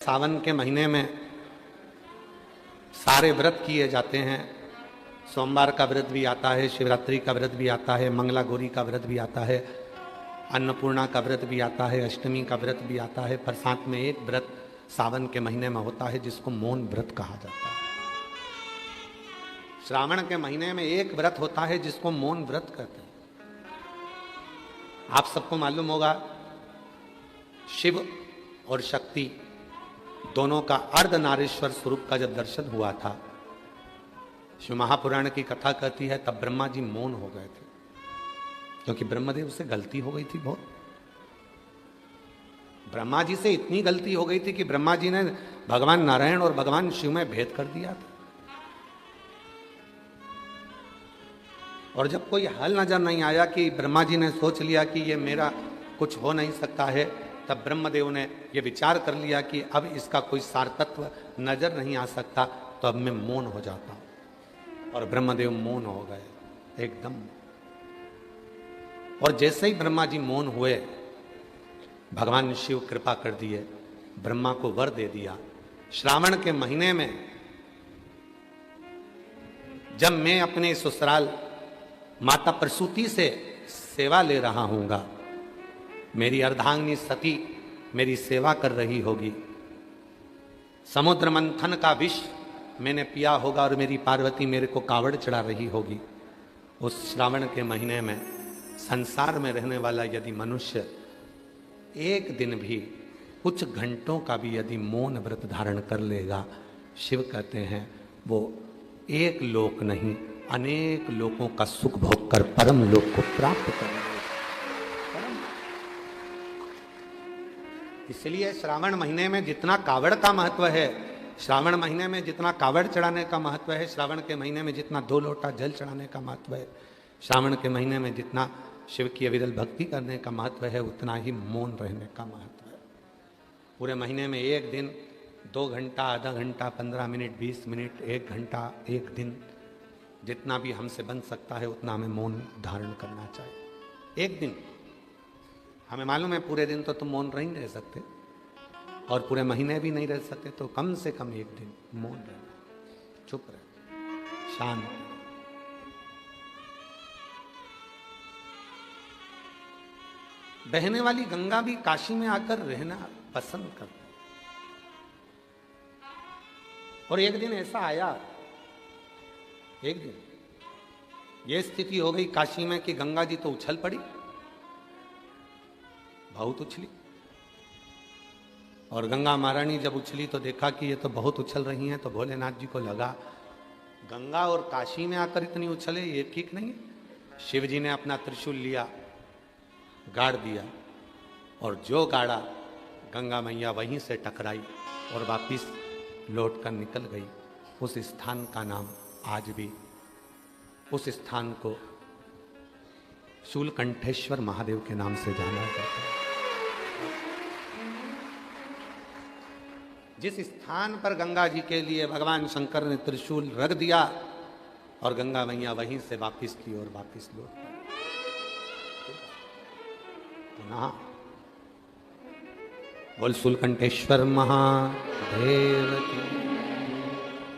सावन के महीने में सारे व्रत किए जाते हैं। सोमवार का व्रत भी आता है, शिवरात्रि का व्रत भी आता है, मंगला गौरी का व्रत भी आता है, अन्नपूर्णा का व्रत भी आता है, अष्टमी का व्रत भी आता है। पर साथ में एक व्रत सावन के महीने में होता है जिसको मौन व्रत कहा जाता है। श्रावण के महीने में एक व्रत होता है जिसको मौन व्रत कहते हैं। आप सबको मालूम होगा, शिव और शक्ति दोनों का अर्धनारीश्वर स्वरूप का जब दर्शन हुआ था, शिव महापुराण की कथा कहती है, तब ब्रह्मा जी मौन हो गए थे, क्योंकि ब्रह्मदेव से गलती हो गई थी बहुत। ब्रह्मा जी से इतनी गलती हो गई थी कि ब्रह्मा जी ने भगवान नारायण और भगवान शिव में भेद कर दिया था। और जब कोई हल नजर नहीं आया, कि ब्रह्मा जी ने सोच लिया कि ये मेरा कुछ हो नहीं सकता है, तब ब्रह्मदेव ने ये विचार कर लिया कि अब इसका कोई सार तत्व नजर नहीं आ सकता, तो अब मैं मौन हो जाता हूं। और ब्रह्मदेव मौन हो गए एकदम। और जैसे ही ब्रह्मा जी मौन हुए, भगवान शिव कृपा कर दिए, ब्रह्मा को वर दे दिया, श्रावण के महीने में जब मैं अपने ससुराल माता प्रसूति से सेवा ले रहा हूंगा, मेरी अर्धांगिनी सती मेरी सेवा कर रही होगी, समुद्र मंथन का विष मैंने पिया होगा और मेरी पार्वती मेरे को कावड़ चढ़ा रही होगी। उस श्रावण के महीने में संसार में रहने वाला यदि मनुष्य एक दिन भी, कुछ घंटों का भी यदि मौन व्रत धारण कर लेगा, शिव कहते हैं वो एक लोक नहीं अनेक लोकों का सुख भोग कर परम लोक को प्राप्त करेगा। इसलिए श्रावण महीने में जितना कावड़ का महत्व है, श्रावण महीने में जितना कावड़ चढ़ाने का महत्व है, श्रावण के महीने में जितना 2 लोटा जल चढ़ाने का महत्व है, श्रावण के महीने में जितना शिव की अविरल भक्ति करने का महत्व है, उतना ही मौन रहने का महत्व है। पूरे महीने में एक दिन 2 घंटा, आधा घंटा, 15 मिनट, 20 मिनट, 1 घंटा, एक दिन, जितना भी हमसे बन सकता है उतना हमें मौन धारण करना चाहिए। एक दिन, हमें मालूम है पूरे दिन तो तुम मौन नहीं रह सकते, और पूरे महीने भी नहीं रह सकते, तो कम से कम एक दिन मौन रहना, चुप रहे, शांत। बहने वाली गंगा भी काशी में आकर रहना पसंद करती। और एक दिन ऐसा आया, एक दिन ये स्थिति हो गई काशी में कि गंगा जी तो उछल पड़ी, बहुत उछली। और गंगा महारानी जब उछली तो देखा कि ये तो बहुत उछल रही हैं, तो भोलेनाथ जी को लगा गंगा और काशी में आकर इतनी उछले, ये ठीक नहीं है। शिव जी ने अपना त्रिशूल लिया, गाड़ दिया, और जो गाड़ा गंगा मैया वहीं से टकराई और वापिस लौट कर निकल गई। उस स्थान का नाम आज भी, उस स्थान को शूलकंठेश्वर महादेव के नाम से जाना जाता है। जिस स्थान पर गंगा जी के लिए भगवान शंकर ने त्रिशूल रख दिया, और गंगा मैया वहीं से वापिस की और वापिस लौट पड़ी। पुनः बोल शूलकंठेश्वर महादेव की,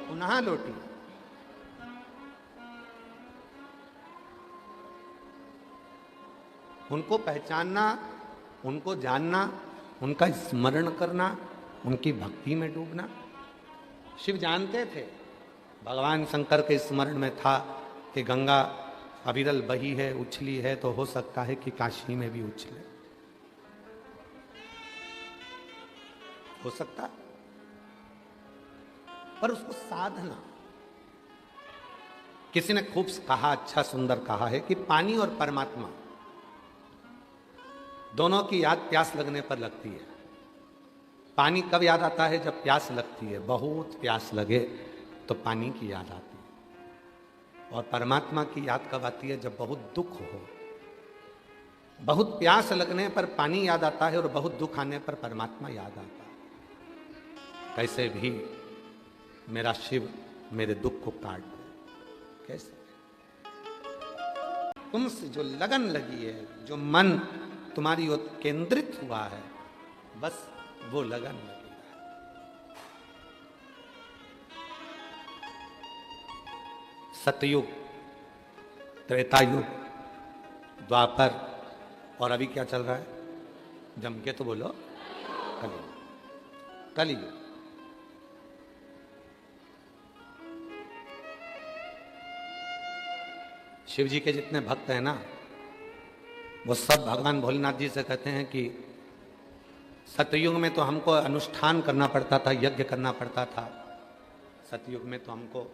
पुनः लौटी। उनको पहचानना, उनको जानना, उनका स्मरण करना, उनकी भक्ति में डूबना। शिव जानते थे, भगवान शंकर के स्मरण में था कि गंगा अविरल बही है, उछली है, तो हो सकता है कि काशी में भी उछले, हो सकता। पर उसको साधना, किसी ने खूब कहा, अच्छा सुंदर कहा है कि पानी और परमात्मा दोनों की याद प्यास लगने पर लगती है। पानी कब याद आता है? जब प्यास लगती है, बहुत प्यास लगे तो पानी की याद आती है। और परमात्मा की याद कब आती है? जब बहुत दुख हो। बहुत प्यास लगने पर पानी याद आता है, और बहुत दुख आने पर परमात्मा याद आता है। कैसे भी मेरा शिव मेरे दुख को काट दे। कैसे? तुमसे जो लगन लगी है, जो मन तुम्हारी ओर केंद्रित हुआ है, बस वो लगन लगेगा। सतयुग, त्रेता युग, द्वापर, और अभी क्या चल रहा है? जम के तो बोलो, कलयुग। कलयुग। शिव जी के जितने भक्त हैं ना, वो सब भगवान भोलेनाथ जी से कहते हैं कि सतयुग में तो हमको अनुष्ठान करना पड़ता था, यज्ञ करना पड़ता था। सतयुग में तो हमको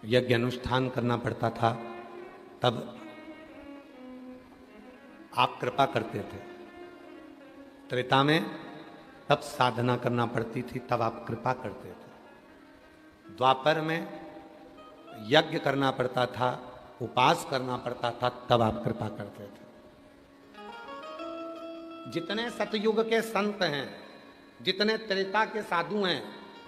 यज्ञ अनुष्ठान करना पड़ता था, तब आप कृपा करते थे। त्रेता में तब साधना करना पड़ती थी, तब आप कृपा करते थे। द्वापर में यज्ञ करना पड़ता था, उपास करना पड़ता था, तब आप कृपा करते थे। जितने सतयुग के संत हैं, जितने त्रेता के साधु हैं,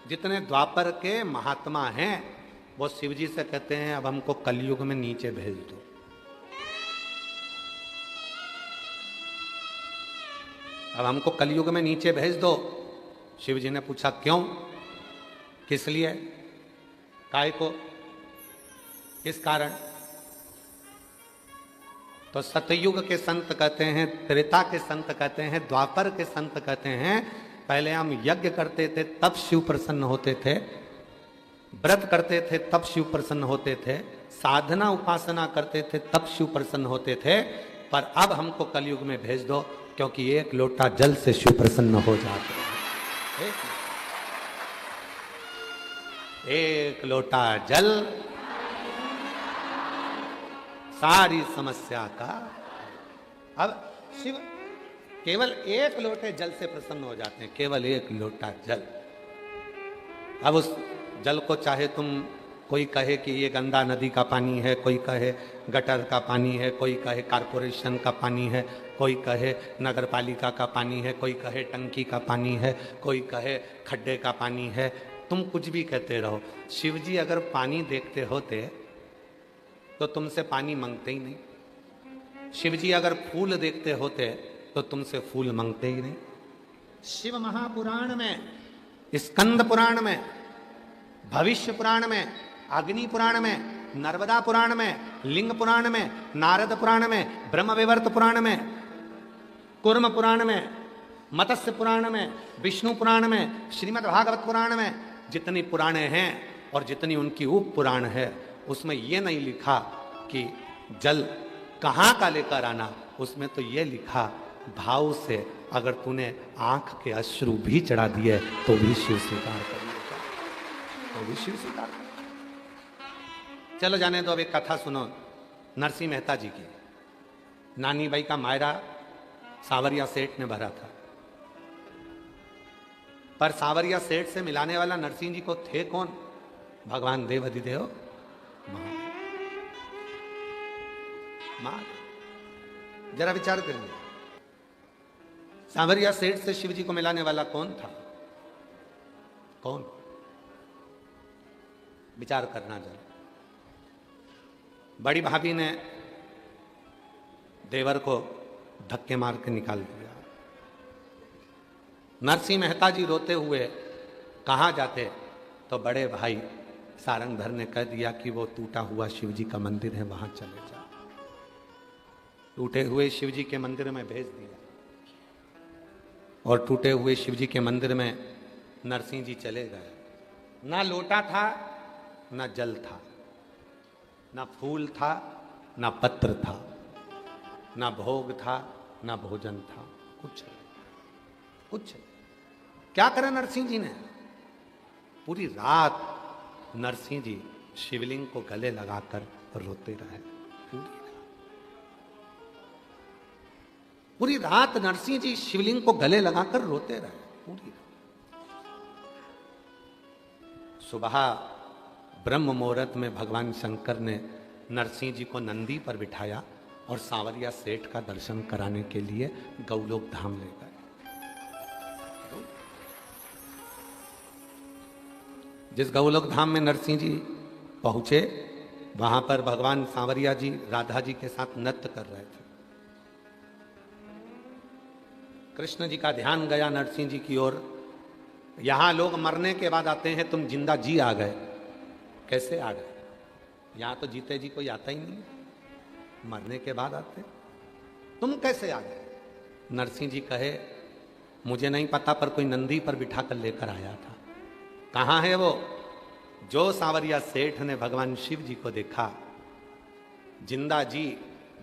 जितने द्वापर के महात्मा हैं, वो शिव जी से कहते हैं अब हमको कलयुग में नीचे भेज दो। अब हमको कलयुग में नीचे भेज दो। शिव जी ने पूछा क्यों, किस लिए, काय को, किस कारण? तो सतयुग के संत कहते हैं, त्रेता के संत कहते हैं, द्वापर के संत कहते हैं पहले हम यज्ञ करते थे तब शिव प्रसन्न होते थे, व्रत करते थे तब शिव प्रसन्न होते थे, साधना उपासना करते थे तब शिव प्रसन्न होते थे, पर अब हमको कलयुग में भेज दो क्योंकि एक लोटा जल से शिव प्रसन्न हो जाते हैं। एक लोटा जल सारी समस्या का। अब शिव केवल एक लोटे जल से प्रसन्न हो जाते हैं, केवल एक लोटा जल। अब उस जल को चाहे तुम, कोई कहे कि ये गंगा नदी का पानी है, कोई कहे गटर का पानी है, कोई कहे कारपोरेशन का पानी है, कोई कहे नगर पालिका का पानी है, कोई कहे टंकी का पानी है, कोई कहे खड्डे का पानी है, तुम कुछ भी कहते रहो। शिव जी अगर पानी देखते होते तो तुमसे पानी मांगते ही नहीं। शिव जी अगर फूल देखते होते तो तुमसे फूल मांगते ही नहीं। शिव महापुराण में, स्कंद पुराण में, भविष्य पुराण में, अग्नि पुराण में, नर्मदा पुराण में, लिंग पुराण में, नारद पुराण में, ब्रह्म विवर्त पुराण में, कूर्म पुराण में, मत्स्य पुराण में, विष्णु पुराण में, श्रीमद् भागवत पुराण में, जितनी पुराणे हैं और जितनी उनकी उप पुराण है, उसमें यह नहीं लिखा कि जल कहाँ का लेकर आना, उसमें तो यह लिखा भाव से अगर तूने आंख के अश्रु भी चढ़ा दिए तो भी शिव स्वीकार कर लेगा, तो भी शिव स्वीकार कर। चलो जाने दो, अब एक कथा सुनो नरसिंह मेहता जी की। नानी बाई का मायरा सावरिया सेठ ने भरा था, पर सावरिया सेठ से मिलाने वाला नरसिंह जी को थे कौन? भगवान देव अधिदेव मां। जरा विचार करिए, सावरिया सेठ से शिव जी को मिलाने वाला कौन था? कौन? विचार करना जरा। बड़ी भाभी ने देवर को धक्के मार के निकाल दिया। नरसिंह मेहता जी रोते हुए कहाँ जाते? तो बड़े भाई सारंगधर ने कह दिया कि वो टूटा हुआ शिव जी का मंदिर है, वहां चले जा। टूटे हुए शिव जी के मंदिर में भेज दिया, और टूटे हुए शिव जी के मंदिर में नरसिंह जी चले गए। ना लोटा था, ना जल था, ना फूल था, ना पत्र था, ना भोग था, ना भोजन था, कुछ कुछ। क्या करें नरसिंह जी ने? पूरी रात नरसिंह जी शिवलिंग को गले लगाकर रोते रहे। पूरी रात नरसिंह जी शिवलिंग को गले लगाकर रोते रहे, पूरी रात। सुबह ब्रह्म मुहूर्त में भगवान शंकर ने नरसिंह जी को नंदी पर बिठाया और सांवरिया सेठ का दर्शन कराने के लिए गौलोक धाम ले गए। जिस गौलोक धाम में नरसिंह जी पहुंचे, वहां पर भगवान सांवरिया जी राधा जी के साथ नृत्य कर रहे थे। कृष्ण जी का ध्यान गया नरसिंह जी की ओर। यहां लोग मरने के बाद आते हैं, तुम जिंदा जी आ गए। कैसे आ गए? यहां तो जीते जी कोई आता ही नहीं, मरने के बाद आते। तुम कैसे आ गए? नरसिंह जी कहे मुझे नहीं पता, पर कोई नंदी पर बिठा कर लेकर आया था। कहां है वो? जो सांवरिया सेठ ने भगवान शिव जी को देखा, जिंदा जी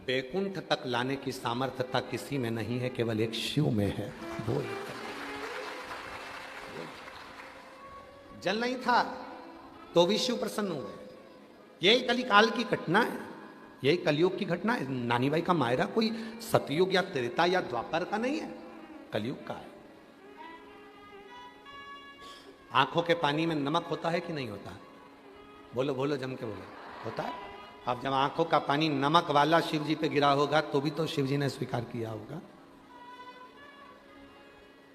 बैकुंठ तक लाने की सामर्थ्यता किसी में नहीं है, केवल एक शिव में है। वो जल नहीं था तो भी शिव प्रसन्न हुए। यही कलिकाल की घटना है, यही कलयुग की घटना है। नानी भाई का मायरा कोई सतयुग या त्रेता या द्वापर का नहीं है, कलयुग का है। आंखों के पानी में नमक होता है कि नहीं होता? बोलो बोलो, जम के बोलो। होता है। अब जब आंखों का पानी नमक वाला शिव जी पे गिरा होगा तो भी तो शिव जी ने स्वीकार किया होगा।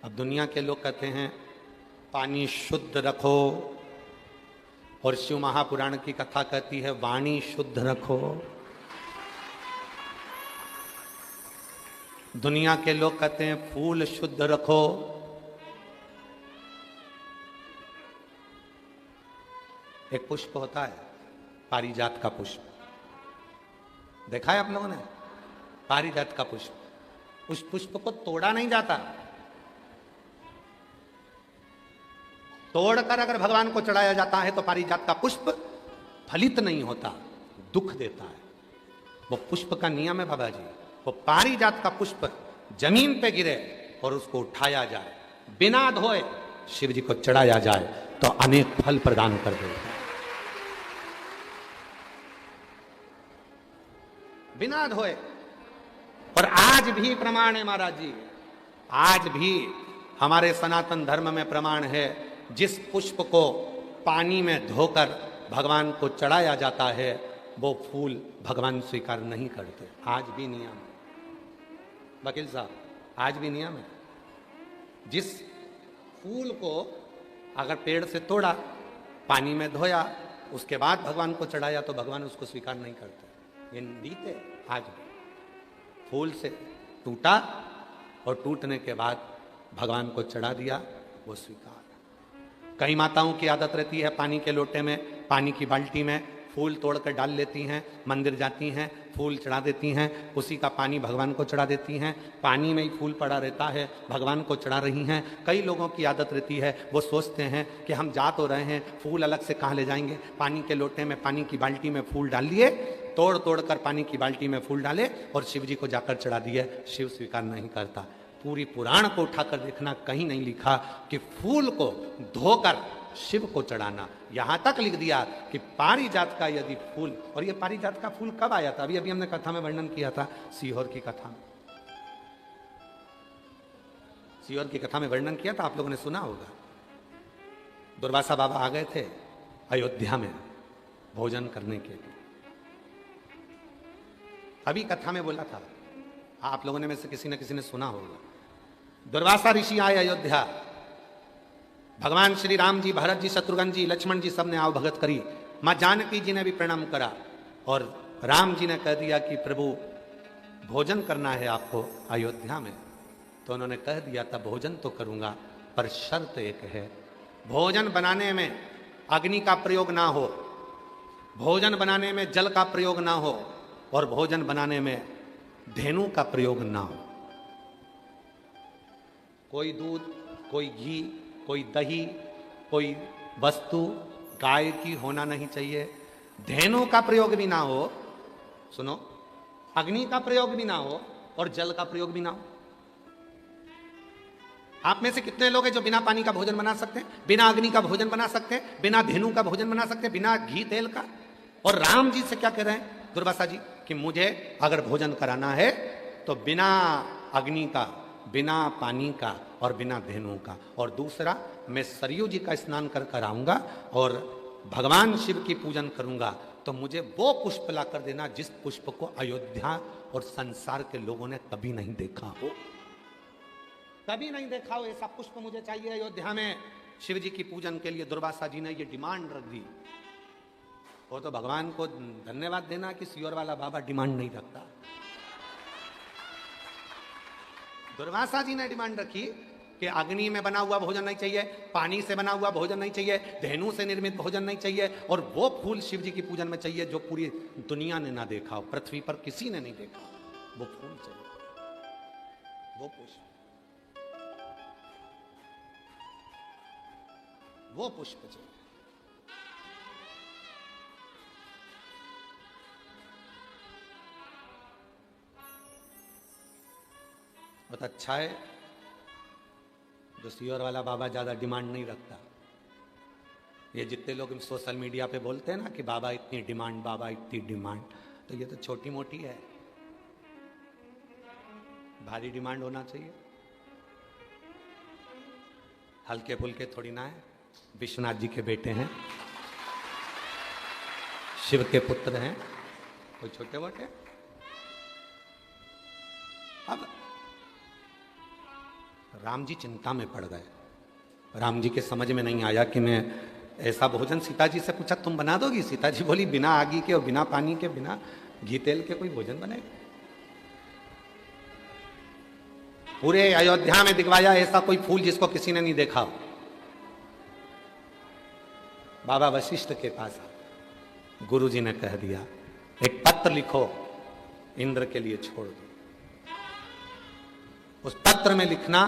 अब दुनिया के लोग कहते हैं पानी शुद्ध रखो, और शिव महापुराण की कथा कहती है वाणी शुद्ध रखो। दुनिया के लोग कहते हैं फूल शुद्ध रखो। एक पुष्प होता है पारिजात का पुष्प, देखा है आप लोगों ने? पारिजात का पुष्प, उस पुष्प को तोड़ा नहीं जाता। तोड़कर अगर भगवान को चढ़ाया जाता है तो पारिजात का पुष्प फलित नहीं होता, दुख देता है। वो पुष्प का नियम है बाबा जी। वो पारिजात का पुष्प जमीन पे गिरे और उसको उठाया जाए, बिना धोए शिव जी को चढ़ाया जाए तो अनेक फल प्रदान कर देता है, बिना धोए। और आज भी प्रमाण है महाराज जी, आज भी हमारे सनातन धर्म में प्रमाण है, जिस पुष्प को पानी में धोकर भगवान को चढ़ाया जाता है वो फूल भगवान स्वीकार नहीं करते। आज भी नियम है वकील साहब, आज भी नियम है। जिस फूल को अगर पेड़ से तोड़ा, पानी में धोया, उसके बाद भगवान को चढ़ाया तो भगवान उसको स्वीकार नहीं करते। ये रीते आज भी। फूल से टूटा और टूटने के बाद भगवान को चढ़ा दिया, वो स्वीकार। कई माताओं की आदत रहती है पानी के लोटे में, पानी की बाल्टी में फूल तोड़कर डाल लेती हैं, मंदिर जाती हैं, फूल चढ़ा देती हैं, उसी का पानी भगवान को चढ़ा देती हैं। पानी में ही फूल पड़ा रहता है, भगवान को चढ़ा रही हैं। कई लोगों की आदत रहती है, वो सोचते हैं कि हम जा तो रहे हैं, फूल अलग से कहाँ ले जाएंगे, पानी के लोटे में, पानी की बाल्टी में फूल डाल लिए, तोड़ तोड़ कर पानी की बाल्टी में फूल डाले और शिव जी को जाकर चढ़ा दिए। शिव स्वीकार नहीं करता। पूरी पुराण को उठाकर देखना, कहीं नहीं लिखा कि फूल को धोकर शिव को चढ़ाना। यहां तक लिख दिया कि पारिजात का यदि फूल, और ये पारिजात का फूल कब आया था? अभी अभी हमने कथा में वर्णन किया था, सीहोर की कथा में। सीहोर की कथा में वर्णन किया था, आप लोगों ने सुना होगा। दुर्वासा बाबा आ गए थे अयोध्या में भोजन करने के लिए। अभी कथा में बोला था, आप लोगों ने में से किसी न किसी ने सुना होगा। दुर्वासा ऋषि आए अयोध्या, भगवान श्री राम जी, भरत जी, शत्रुघ्न जी, लक्ष्मण जी सबने आओ भगत करी। मां जानकी जी ने भी प्रणाम करा और राम जी ने कह दिया कि प्रभु भोजन करना है आपको अयोध्या में। तो उन्होंने कह दिया था भोजन तो करूंगा, पर शर्त एक है, भोजन बनाने में अग्नि का प्रयोग ना हो, भोजन बनाने में जल का प्रयोग ना हो, और भोजन बनाने में धेनु का प्रयोग ना हो। कोई दूध, कोई घी, कोई दही, कोई वस्तु गाय की होना नहीं चाहिए। धेनु का प्रयोग भी ना हो, सुनो, अग्नि का प्रयोग भी ना हो और जल का प्रयोग भी ना हो। आप में से कितने लोग हैं जो बिना पानी का भोजन बना सकते हैं, बिना अग्नि का भोजन बना सकते हैं, बिना धेनु का भोजन बना सकते हैं, बिना घी तेल का? और राम जी से क्या कह रहे हैं दुर्वासा जी कि मुझे अगर भोजन कराना है तो बिना अग्नि का, बिना पानी का और बिना धेनु का। और दूसरा, मैं सरयू जी का स्नान कर कर आऊंगा और भगवान शिव की पूजन करूंगा, तो मुझे वो पुष्प ला कर देना जिस पुष्प को अयोध्या और संसार के लोगों ने कभी नहीं देखा हो, कभी नहीं देखा हो। ऐसा पुष्प मुझे चाहिए अयोध्या में शिव जी की पूजन के लिए। दुर्वासा जी ने ये डिमांड रख दी। वो तो भगवान को धन्यवाद देना कि सीहोर वाला बाबा डिमांड नहीं रखता। दुर्वासा जी ने डिमांड रखी कि अग्नि में बना हुआ भोजन नहीं चाहिए, पानी से बना हुआ भोजन नहीं चाहिए, धेनु से निर्मित भोजन नहीं चाहिए, और वो फूल शिव जी की पूजन में चाहिए जो पूरी दुनिया ने ना देखा हो, पृथ्वी पर किसी ने नहीं देखा, वो फूल चाहिए, वो पुष्प, वो पुष्प चाहिए। बहुत अच्छा है जो सीहोर वाला बाबा ज्यादा डिमांड नहीं रखता। ये जितने लोग सोशल मीडिया पे बोलते हैं ना कि बाबा इतनी डिमांड, बाबा इतनी डिमांड, तो ये तो छोटी मोटी है, भारी डिमांड होना चाहिए। हल्के फुल्के थोड़ी ना है। विश्वनाथ जी के बेटे हैं, शिव के पुत्र हैं, कोई छोटे मोटे। अब राम जी चिंता में पड़ गए। राम जी के समझ में नहीं आया कि मैं ऐसा भोजन, सीता जी से पूछा तुम बना दोगी? सीता जी बोली बिना आगी के और बिना पानी के, बिना घी तेल के कोई भोजन बनेगा? पूरे अयोध्या में दिखवाया ऐसा कोई फूल जिसको किसी ने नहीं देखा। बाबा वशिष्ठ के पास गुरुजी ने कह दिया एक पत्र लिखो, इंद्र के लिए छोड़ दो। उस पत्र में लिखना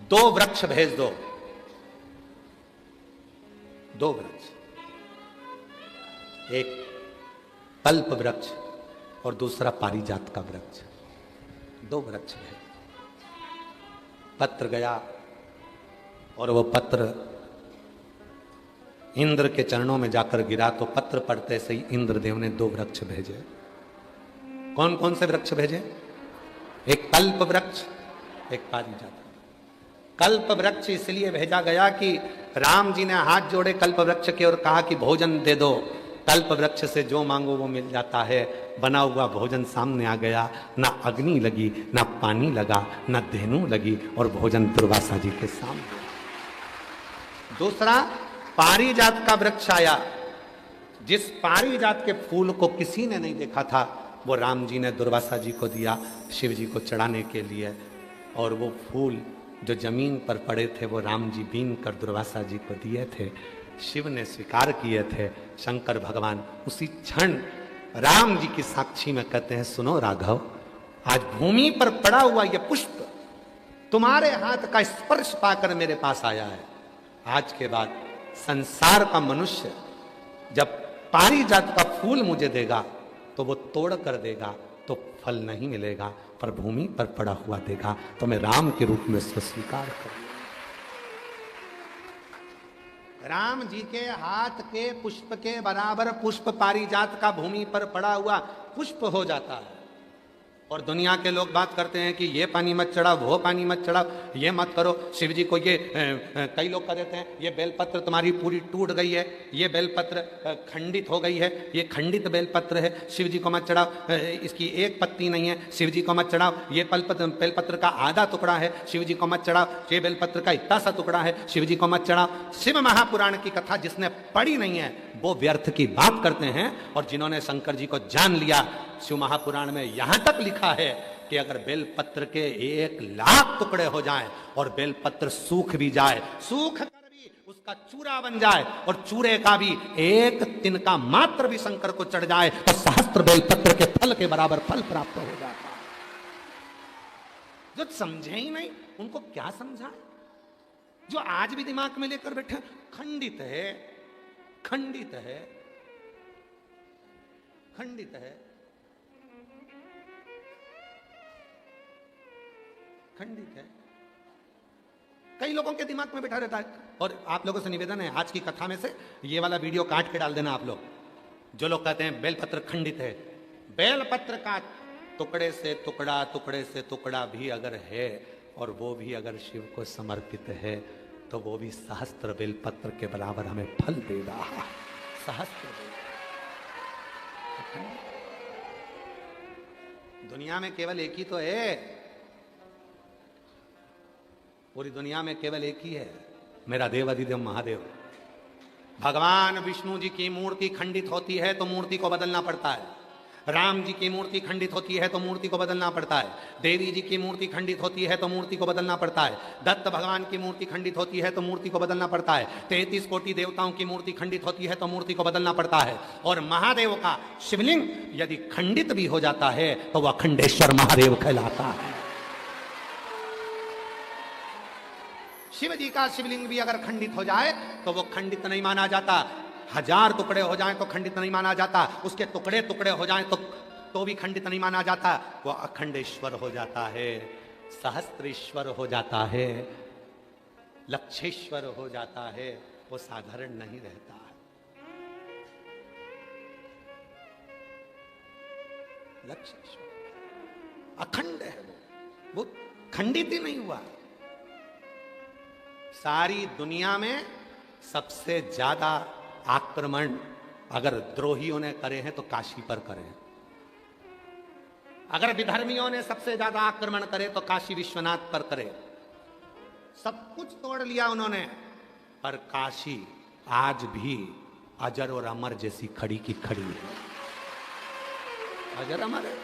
2 वृक्ष भेज दो, 2 वृक्ष, एक कल्प वृक्ष और दूसरा पारिजात का वृक्ष, 2 वृक्ष भेज। पत्र गया और वो पत्र इंद्र के चरणों में जाकर गिरा, तो पत्र पढ़ते से ही इंद्रदेव ने 2 वृक्ष भेजे। कौन कौन से वृक्ष भेजे? एक कल्प वृक्ष, एक पारिजात। कल्प वृक्ष इसलिए भेजा गया कि राम जी ने हाथ जोड़े कल्प वृक्ष के और कहा कि भोजन दे दो। कल्प वृक्ष से जो मांगो वो मिल जाता है। बना हुआ भोजन सामने आ गया, ना अग्नि लगी, ना पानी लगा, ना धेनु लगी, और भोजन दुर्वासा जी के सामने। दूसरा पारिजात का वृक्ष आया, जिस पारिजात के फूल को किसी ने नहीं देखा था, वो राम जी ने दुर्वासा जी को दिया शिव जी को चढ़ाने के लिए। और वो फूल जो जमीन पर पड़े थे वो राम जी बीन कर दुर्वासा जी को दिए थे। शिव ने स्वीकार किए थे। शंकर भगवान उसी क्षण राम जी की साक्षी में कहते हैं, सुनो राघव, आज भूमि पर पड़ा हुआ यह पुष्प तुम्हारे हाथ का स्पर्श पाकर मेरे पास आया है। आज के बाद संसार का मनुष्य जब पारिजात का फूल मुझे देगा तो वो तोड़ कर देगा तो फल नहीं मिलेगा, पर भूमि पर पड़ा हुआ देगा तो मैं राम के रूप में उसको स्वीकार करूंगा। राम जी के हाथ के पुष्प के बराबर पुष्प पारिजात का भूमि पर पड़ा हुआ पुष्प हो जाता है। और दुनिया के लोग बात करते हैं कि ये पानी मत चढ़ाओ, वो पानी मत चढ़ाओ, ये मत करो शिव जी को। ये कई लोग कह देते हैं ये बेलपत्र तुम्हारी पूरी टूट गई है, ये बेलपत्र खंडित हो गई है, ये खंडित बेलपत्र है, शिव जी को मत चढ़ाओ, इसकी एक पत्ती नहीं है, शिव जी को मत चढ़ाओ, ये बेलपत्र का आधा टुकड़ा है, शिव जी को मत चढ़ाओ, ये बेलपत्र का इतना सा टुकड़ा है, शिव जी को मत चढ़ाओ। शिव महापुराण की कथा जिसने पढ़ी नहीं है वो व्यर्थ की बात करते हैं। और जिन्होंने शंकर जी को जान लिया, शिव महापुराण में यहां तक लिखा है कि अगर बेलपत्र के 1,00,000 टुकड़े हो जाएं और बेलपत्र सूख भी जाए, सूख कर भी उसका चूरा बन जाए और चूरे का भी एक तिनका मात्र भी शंकर को चढ़ जाए तो सहस्त्र बेलपत्र के फल के बराबर फल प्राप्त हो जाता है। जो समझे ही नहीं उनको क्या समझाए? जो आज भी दिमाग में लेकर बैठे खंडित है, खंडित है, खंडित है, खंडित है। कई लोगों के दिमाग में बैठा रहता है। और आप लोगों से निवेदन है, आज की कथा में से ये वाला वीडियो काट के डाल देना आप लोग, जो लोग कहते हैं बेलपत्र खंडित है। बेलपत्र का टुकड़े से टुकड़ा, टुकड़े से टुकड़ा भी अगर है और वो भी अगर शिव को समर्पित है तो वो भी सहस्त्र बेलपत्र के बराबर हमें फल देगा। सहस्त्र। दुनिया में केवल एक ही तो है, पूरी दुनिया में केवल एक ही है, मेरा देव अधिदेव महादेव। भगवान विष्णु जी की मूर्ति खंडित होती है तो मूर्ति को बदलना पड़ता है। राम जी की मूर्ति खंडित होती है तो मूर्ति को बदलना पड़ता है, देवी जी की मूर्ति खंडित होती है तो मूर्ति को बदलना पड़ता है, दत्त भगवान की मूर्ति खंडित होती है तो मूर्ति को बदलना पड़ता है, 33 कोटि देवताओं की मूर्ति खंडित होती है तो मूर्ति को बदलना पड़ता है। और महादेव का शिवलिंग यदि खंडित भी हो जाता है तो वह अखंडेश्वर महादेव कहलाता है। शिव जी का शिवलिंग भी अगर खंडित हो जाए तो वो खंडित नहीं माना जाता, 1000 टुकड़े हो जाएं तो खंडित नहीं माना जाता, उसके टुकड़े टुकड़े हो जाएं तो भी खंडित नहीं माना जाता, वो अखंडेश्वर हो जाता है, सहस्त्रेश्वर हो जाता है, लक्षेश्वर हो जाता है, वो साधारण नहीं रहता है। लक्षेश्वर अखंड है, वो खंडित ही नहीं हुआ। सारी दुनिया में सबसे ज्यादा आक्रमण अगर द्रोहियों ने करे हैं तो काशी पर करे हैं, अगर विधर्मियों ने सबसे ज्यादा आक्रमण करे तो काशी विश्वनाथ पर करे। सब कुछ तोड़ लिया उन्होंने, पर काशी आज भी अजर और अमर जैसी खड़ी की खड़ी है, अजर अमर है।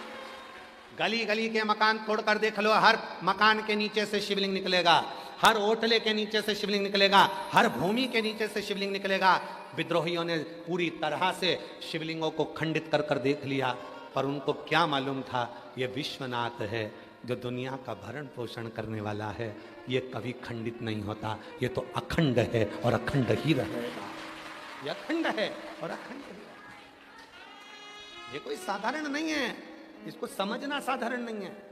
गली गली के मकान तोड़कर देख लो, हर मकान के नीचे से शिवलिंग निकलेगा, हर ओटले के नीचे से शिवलिंग निकलेगा, हर भूमि के नीचे से शिवलिंग निकलेगा। विद्रोहियों ने पूरी तरह से शिवलिंगों को खंडित कर कर देख लिया, पर उनको क्या मालूम था ये विश्वनाथ है जो दुनिया का भरण पोषण करने वाला है, ये कभी खंडित नहीं होता, ये तो अखंड है और अखंड ही रहेगा, ये अखंड है और अखंड ही रहेगा। ये कोई साधारण नहीं है, इसको समझना साधारण नहीं है।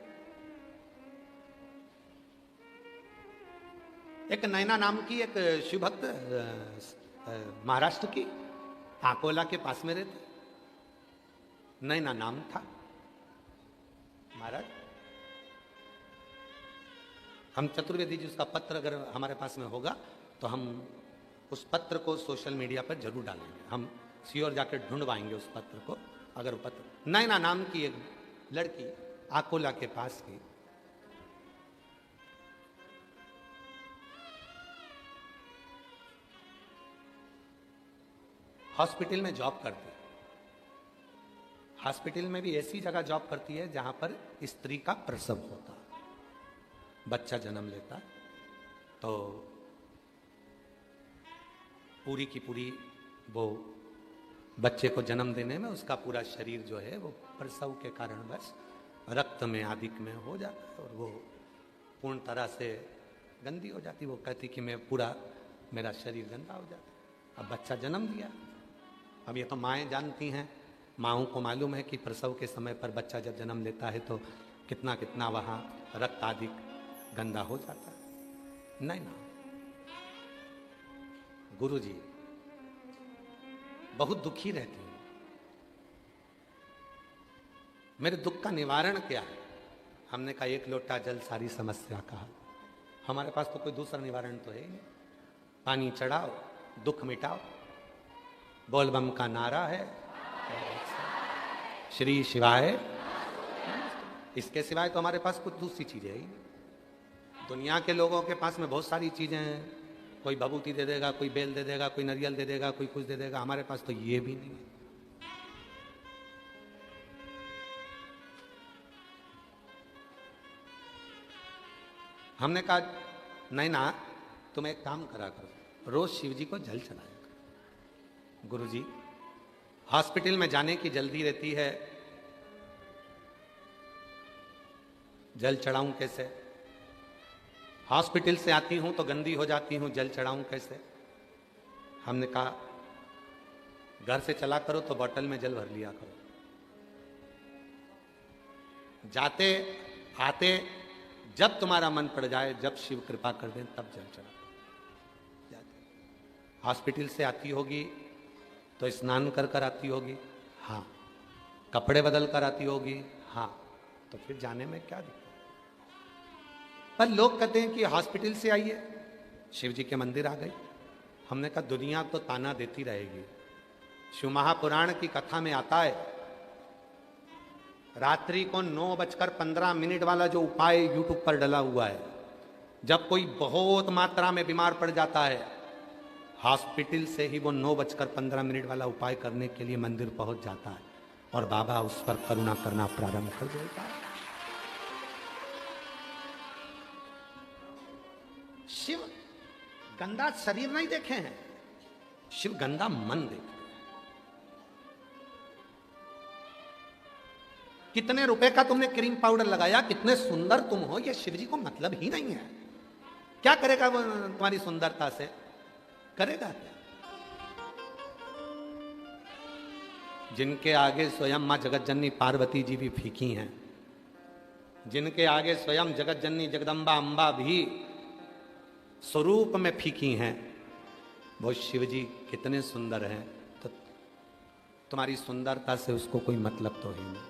एक नैना नाम की एक शिवभक्त महाराष्ट्र की अकोला के पास में रहते, नैना नाम था। महाराज हम चतुर्वेदी जी उसका पत्र अगर हमारे पास में होगा तो हम उस पत्र को सोशल मीडिया पर जरूर डालेंगे, हम श्योर जाकर ढूंढवाएंगे उस पत्र को। अगर वो पत्र, नैना नाम की एक लड़की अकोला के पास की, हॉस्पिटल में जॉब करती, हॉस्पिटल में भी ऐसी जगह जॉब करती है जहां पर स्त्री का प्रसव होता, बच्चा जन्म लेता, तो पूरी की पूरी वो बच्चे को जन्म देने में उसका पूरा शरीर जो है वो प्रसव के कारण बस रक्त में आदिक में हो जाता है और वो पूर्ण तरह से गंदी हो जाती। वो कहती कि मैं पूरा, मेरा शरीर गंदा हो जाता। अब बच्चा जन्म दिया, अब ये तो माएँ जानती हैं, माँओं को मालूम है कि प्रसव के समय पर बच्चा जब जन्म लेता है तो कितना कितना वहाँ रक्त आदि गंदा हो जाता है। नहीं ना, गुरुजी बहुत दुखी रहती हैं, मेरे दुख का निवारण क्या है? हमने कहा 1 लोटा जल सारी समस्या का, हमारे पास तो कोई दूसरा निवारण तो है ही नहीं। पानी चढ़ाओ, दुख मिटाओ, बोल बम का नारा है, श्री शिवाय, इसके सिवाय तो हमारे पास कुछ दूसरी चीजें है ही नहीं। दुनिया के लोगों के पास में बहुत सारी चीजें हैं, कोई भभूति दे देगा, कोई बेल दे देगा, कोई नारियल दे देगा, कोई कुछ दे देगा, हमारे पास तो ये भी नहीं है। हमने कहा नहीं ना, तुम एक काम करा करो, रोज शिव जी को जल चढ़ाया करो। गुरुजी हॉस्पिटल में जाने की जल्दी रहती है, जल चढ़ाऊं कैसे? हॉस्पिटल से आती हूं तो गंदी हो जाती हूं, जल चढ़ाऊं कैसे? हमने कहा घर से चला करो तो बोतल में जल भर लिया करो, जाते आते जब तुम्हारा मन पड़ जाए, जब शिव कृपा कर दें तब जल चढ़ा। हॉस्पिटल से आती होगी तो स्नान कर कर आती होगी, हाँ, कपड़े बदल कर आती होगी, हाँ, तो फिर जाने में क्या दिक्कत? पर लोग कहते हैं कि हॉस्पिटल से आई है, शिव जी के मंदिर आ गई। हमने कहा दुनिया तो ताना देती रहेगी। शिव महापुराण की कथा में आता है, रात्रि को 9:15 वाला जो उपाय यूट्यूब पर डला हुआ है, जब कोई बहुत मात्रा में बीमार पड़ जाता है, हॉस्पिटल से ही वो 9:15 वाला उपाय करने के लिए मंदिर पहुंच जाता है। और बाबा उस पर करुणा करना प्रारंभ कर देगा। शिव गंदा शरीर नहीं देखे हैं, शिव गंदा मन देखते हैं। कितने रुपए का तुमने क्रीम पाउडर लगाया, कितने सुंदर तुम हो, ये शिव जी को मतलब ही नहीं है। क्या करेगा वो तुम्हारी सुंदरता से? करेगा क्या? जिनके आगे स्वयं मां जगत जननी पार्वती जी भी फीकी हैं, जिनके आगे स्वयं जगत जननी जगदम्बा अंबा भी स्वरूप में फीकी हैं, वो शिव जी कितने सुंदर हैं, तो तुम्हारी सुंदरता से उसको कोई मतलब तो ही नहीं।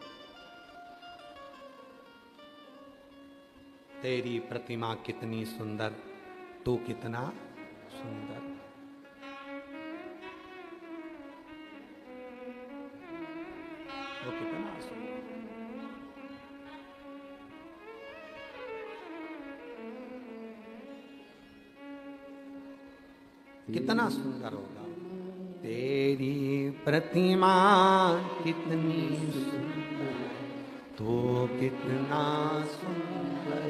तेरी प्रतिमा कितनी सुंदर, तू कितना सुंदर। वो कितना सुंदर। कितना सुंदर होगा। तेरी प्रतिमा कितनी सुंदर, तो कितना सुंदर,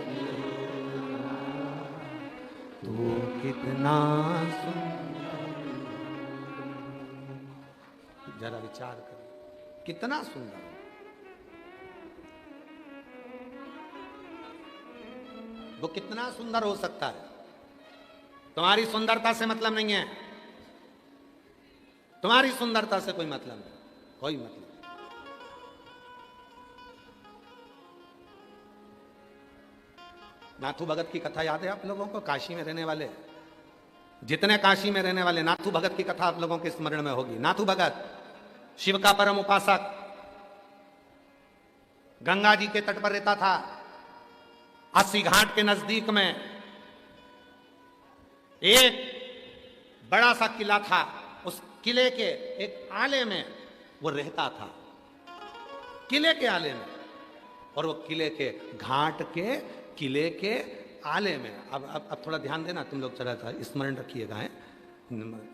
तो कितना सुंदर। जरा विचार कर, कितना सुंदर। वो कितना सुंदर हो सकता है? तुम्हारी सुंदरता से मतलब नहीं है, तुम्हारी सुंदरता से कोई मतलब नहीं, कोई मतलब। नाथू भगत की कथा याद है आप लोगों को? काशी में रहने वाले, जितने काशी में रहने वाले, नाथू भगत की कथा आप लोगों के स्मरण में होगी। नाथू भगत शिव का परम उपासक, गंगा जी के तट पर रहता था। 80 घाट के नजदीक में एक बड़ा सा किला था, उस किले के एक आले में वो रहता था, किले के आले में। और वो किले के घाट के किले के आले में। अब थोड़ा ध्यान देना तुम लोग, चला था स्मरण रखिएगा है।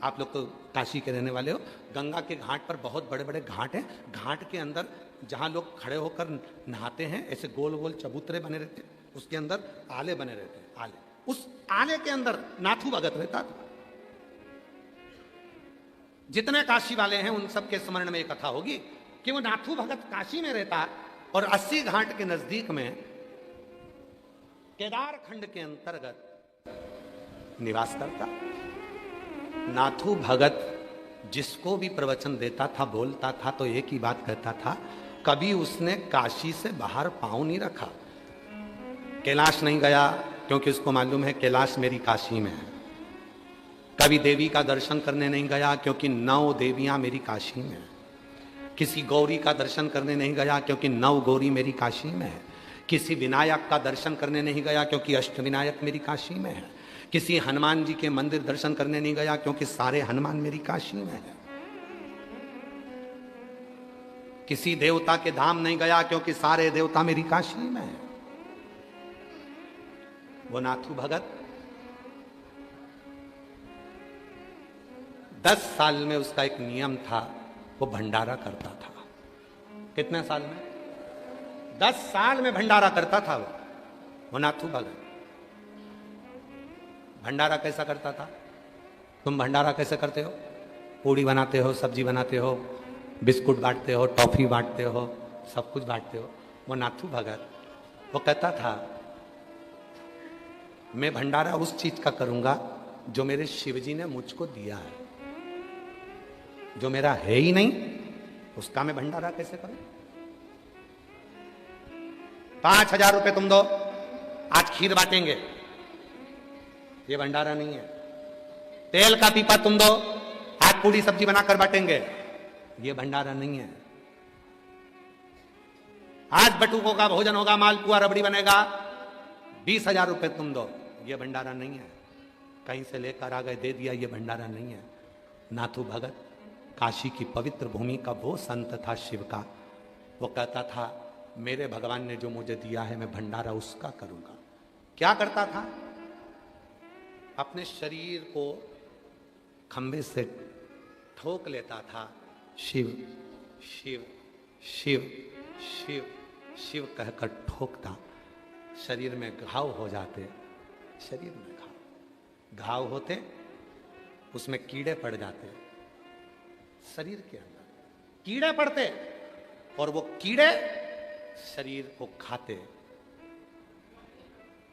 आप लोग तो काशी के रहने वाले हो। गंगा के घाट पर बहुत बड़े बड़े घाट हैं। घाट के अंदर जहां लोग खड़े होकर नहाते हैं, ऐसे गोल गोल चबूतरे बने रहते हैं, उसके अंदर आले बने रहते हैं। आले, उस आले के अंदर नाथू भगत रहता था। जितने काशी वाले हैं उन सबके स्मरण में एक कथा होगी कि वो नाथू भगत काशी में रहता और 80 घाट के नजदीक में केदार खंड के अंतर्गत निवास करता। नाथू भगत जिसको भी प्रवचन देता था, बोलता था, तो एक ही बात कहता था, कभी उसने काशी से बाहर पांव नहीं रखा। कैलाश नहीं गया क्योंकि उसको मालूम है कैलाश मेरी काशी में है। कभी देवी का दर्शन करने नहीं गया क्योंकि 9 देवियां मेरी काशी में है। किसी गौरी का दर्शन करने नहीं गया क्योंकि 9 गौरी मेरी काशी में है। किसी विनायक का दर्शन करने नहीं गया क्योंकि अष्टविनायक मेरी काशी में है। किसी हनुमान जी के मंदिर दर्शन करने नहीं गया क्योंकि सारे हनुमान मेरी काशी में है। किसी देवता के धाम नहीं गया क्योंकि सारे देवता मेरी काशी में है। वो नाथू भगत 10 साल में उसका एक नियम था, वो भंडारा करता था। कितने साल में? 10 साल में भंडारा करता था वो नाथू भगत। भंडारा कैसा करता था? तुम भंडारा कैसे करते हो? पूड़ी बनाते हो, सब्जी बनाते हो, बिस्कुट बांटते हो, टॉफी बांटते हो, सब कुछ बांटते हो। वो नाथू भगत वो कहता था, मैं भंडारा उस चीज का करूंगा जो मेरे शिवजी ने मुझको दिया है। जो मेरा है ही नहीं उसका मैं भंडारा कैसे करूं? 5000 रुपए तुम दो, आज खीर बांटेंगे, ये भंडारा नहीं है। तेल का पीपा तुम दो, आज पूरी सब्जी बनाकर बांटेंगे, ये भंडारा नहीं है। आज बटुकों का भोजन होगा, मालपुआ रबड़ी बनेगा, 20,000 रुपए तुम दो, ये भंडारा नहीं है। कहीं से लेकर आ गए दे दिया, ये भंडारा नहीं है। नाथू भगत काशी की पवित्र भूमि का वो संत था शिव का। वो कहता था, मेरे भगवान ने जो मुझे दिया है मैं भंडारा उसका करूंगा। क्या करता था? अपने शरीर को खंबे से ठोक लेता था, शिव शिव शिव शिव शिव कहकर ठोकता, शरीर में घाव हो जाते, शरीर में घाव होते, उसमें कीड़े पड़ जाते, शरीर के अंदर कीड़े पड़ते और वो कीड़े शरीर को खाते।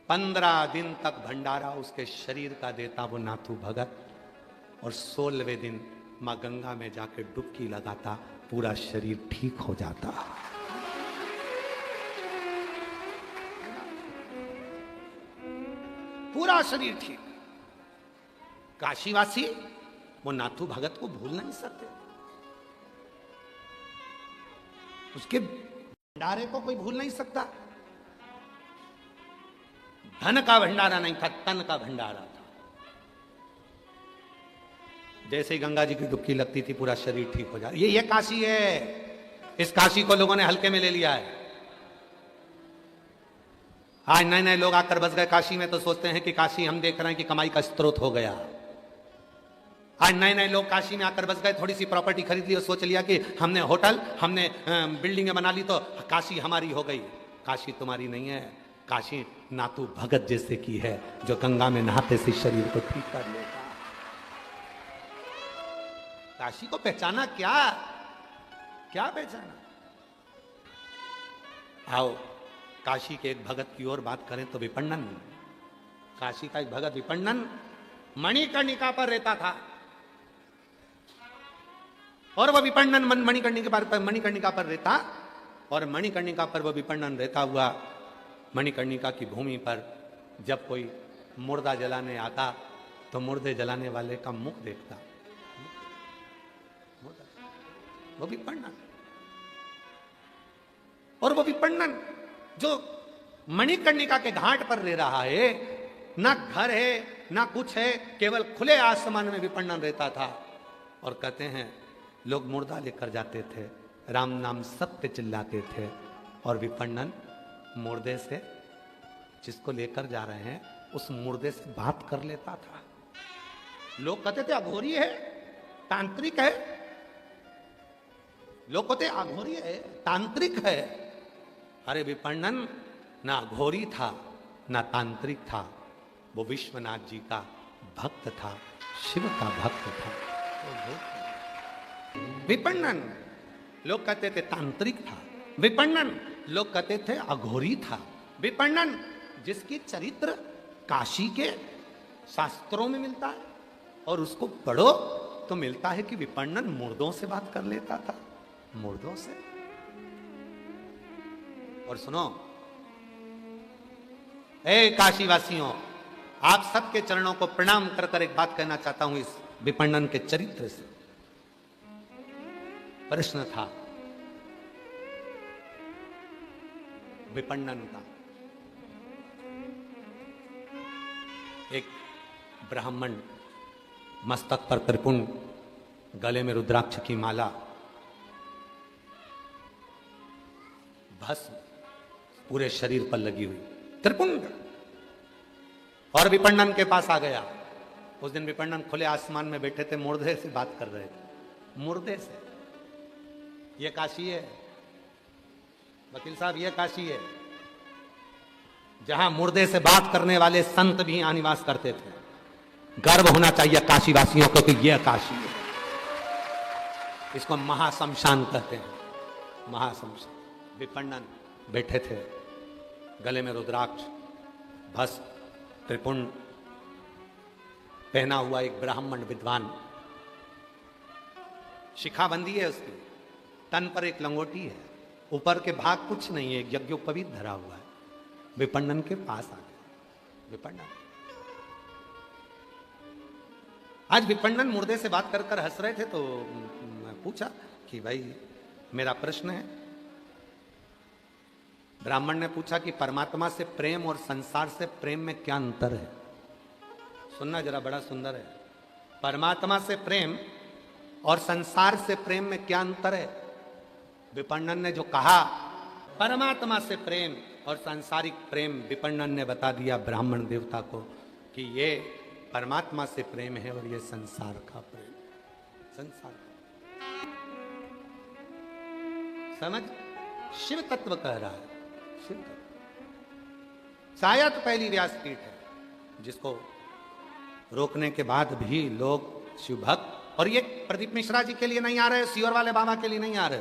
15 दिन तक भंडारा उसके शरीर का देता वो नाथू भगत, और 16वें दिन मां गंगा में जाके डुबकी लगाता, पूरा शरीर ठीक हो जाता। पूरा शरीर ठीक। काशीवासी वो नाथू भगत को भूल नहीं सकते, उसके भंडारे को कोई भूल नहीं सकता। धन का भंडारा नहीं था, तन का भंडारा था। जैसे ही गंगा जी की डुबकी लगती थी पूरा शरीर ठीक हो जाता। ये काशी है। इस काशी को लोगों ने हल्के में ले लिया है। आज नए नए लोग आकर बस गए काशी में तो सोचते हैं कि काशी हम देख रहे हैं कि कमाई का स्रोत हो गया। आज नए नए लोग काशी में आकर बस गए, थोड़ी सी प्रॉपर्टी खरीद ली और सोच लिया कि हमने होटल, हमने बिल्डिंगें बना ली तो काशी हमारी हो गई। काशी तुम्हारी नहीं है, काशी नाथू भगत जैसे की है, जो गंगा में नहाते से शरीर को ठीक कर लेगा। काशी को पहचाना क्या क्या पहचाना? आओ काशी के एक भगत की ओर बात करें तो विपन्नन। काशी का एक भगत विपन्नन मणिकर्णिका पर रहता था, और वह विपन्नन मणिकर्णिका पर रहता, और मणिकर्णिका पर वह विपन्नन रहता हुआ मणिकर्णिका की भूमि पर जब कोई मुर्दा जलाने आता तो मुर्दे जलाने वाले का मुख देखता। वो विपन्नन, और वो विपन्नन जो मणिकर्णिका के घाट पर रह रहा है, ना घर है ना कुछ है, केवल खुले आसमान में विपन्नन रहता था। और कहते हैं लोग मुर्दा लेकर जाते थे, राम नाम सत्य चिल्लाते थे, और विपन्नन मुर्दे से, जिसको लेकर जा रहे हैं उस मुर्दे से बात कर लेता था। लोग कहते थे अघोरी है, तांत्रिक है। लोग कहते अघोरी है, तांत्रिक है। अरे विपन्नन ना अघोरी था ना तांत्रिक था, वो विश्वनाथ जी का भक्त था, शिव का भक्त था। विपन्नन लोग कहते थे तांत्रिक था, विपन्नन लोग कहते थे अघोरी था। विपन्नन जिसकी चरित्र काशी के शास्त्रों में मिलता है, और उसको पढ़ो तो मिलता है कि विपन्नन मुर्दों से बात कर लेता था, मुर्दों से। और सुनो ए काशीवासियों, आप सबके चरणों को प्रणाम कर कर एक बात कहना चाहता हूं इस विपन्नन के चरित्र से। प्रश्न था विपन्नन का। एक ब्राह्मण मस्तक पर त्रिपुंड, गले में रुद्राक्ष की माला, भस्म पूरे शरीर पर लगी हुई, त्रिपुंड, और विपन्नन के पास आ गया। उस दिन विपन्नन खुले आसमान में बैठे थे, मुर्दे से बात कर रहे थे, मुर्दे से। ये काशी है वकील साहब, ये काशी है जहां मुर्दे से बात करने वाले संत भी यहां निवास करते थे। गर्व होना चाहिए काशीवासियों को कि यह काशी है। इसको महाशमशान कहते हैं, महाशमशान। विपन्नन बैठे थे, गले में रुद्राक्ष, भस्म, त्रिपुंड पहना हुआ एक ब्राह्मण विद्वान, शिखाबंदी है उसकी, तन पर एक लंगोटी है, ऊपर के भाग कुछ नहीं है, एक यज्ञोपवीत धरा हुआ है। विपन्नन के पास आ गया। विपन्नन, आज विपन्नन मुर्दे से बात कर कर हंस रहे थे, तो मैं पूछा कि भाई मेरा प्रश्न है। ब्राह्मण ने पूछा कि परमात्मा से प्रेम और संसार से प्रेम में क्या अंतर है? सुनना जरा, बड़ा सुंदर है। परमात्मा से प्रेम और संसार से प्रेम में क्या अंतर है? विपन्नन ने जो कहा परमात्मा से प्रेम और सांसारिक प्रेम, विपन्नन ने बता दिया ब्राह्मण देवता को कि ये परमात्मा से प्रेम है और ये संसार का प्रेम, संसार का। समझ, शिव तत्व कह रहा है, शिव तत्व। छाया तो पहली व्यासपीठ है, जिसको रोकने के बाद भी लोग शिव भक्त, और ये प्रदीप मिश्रा जी के लिए नहीं आ रहे, सीवर वाले बाबा के लिए नहीं आ रहे,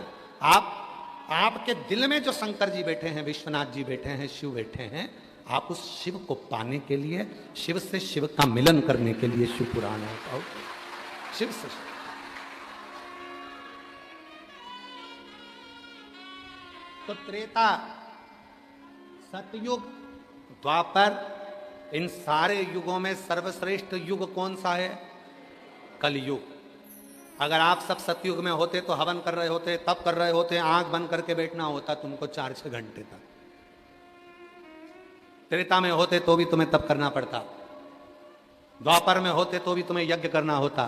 आपके दिल में जो शंकर जी बैठे हैं, विश्वनाथ जी बैठे हैं, शिव बैठे हैं, आप उस शिव को पाने के लिए, शिव से शिव का मिलन करने के लिए शिव पुराण है। शिव से शिव। तो त्रेता, सतयुग, द्वापर, इन सारे युगों में सर्वश्रेष्ठ युग कौन सा है? कलयुग। अगर आप सब सतयुग में होते तो हवन कर रहे होते, तप कर रहे होते, आंख बंद करके बैठना होता तुमको 4-6 घंटे तक। त्रेता में होते तो भी तुम्हें तप करना पड़ता, द्वापर में होते तो भी तुम्हें यज्ञ करना होता,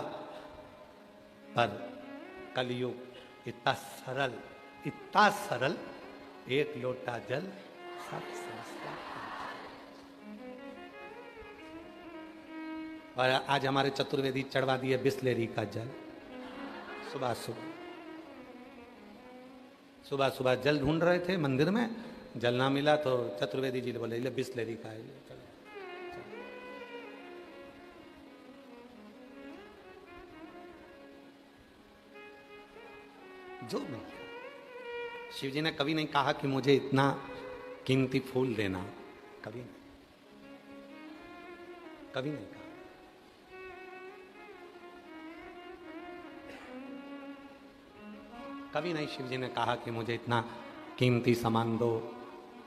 पर कलयुग इतना सरल, एक लोटा जल सब संसार। और आज हमारे चतुर्वेदी चढ़वा दिए बिस्लेरी का जल। सुबह सुबह जल ढूंढ रहे थे मंदिर में, जल ना मिला तो चतुर्वेदी जी बोले ले बिस्लेरी का है, चलो। जो नहीं, शिव जी ने कभी नहीं कहा कि मुझे इतना कीमती फूल देना, कभी नहीं, कभी नहीं कहा। कभी नहीं शिव जी ने कहा कि मुझे इतना कीमती सामान दो,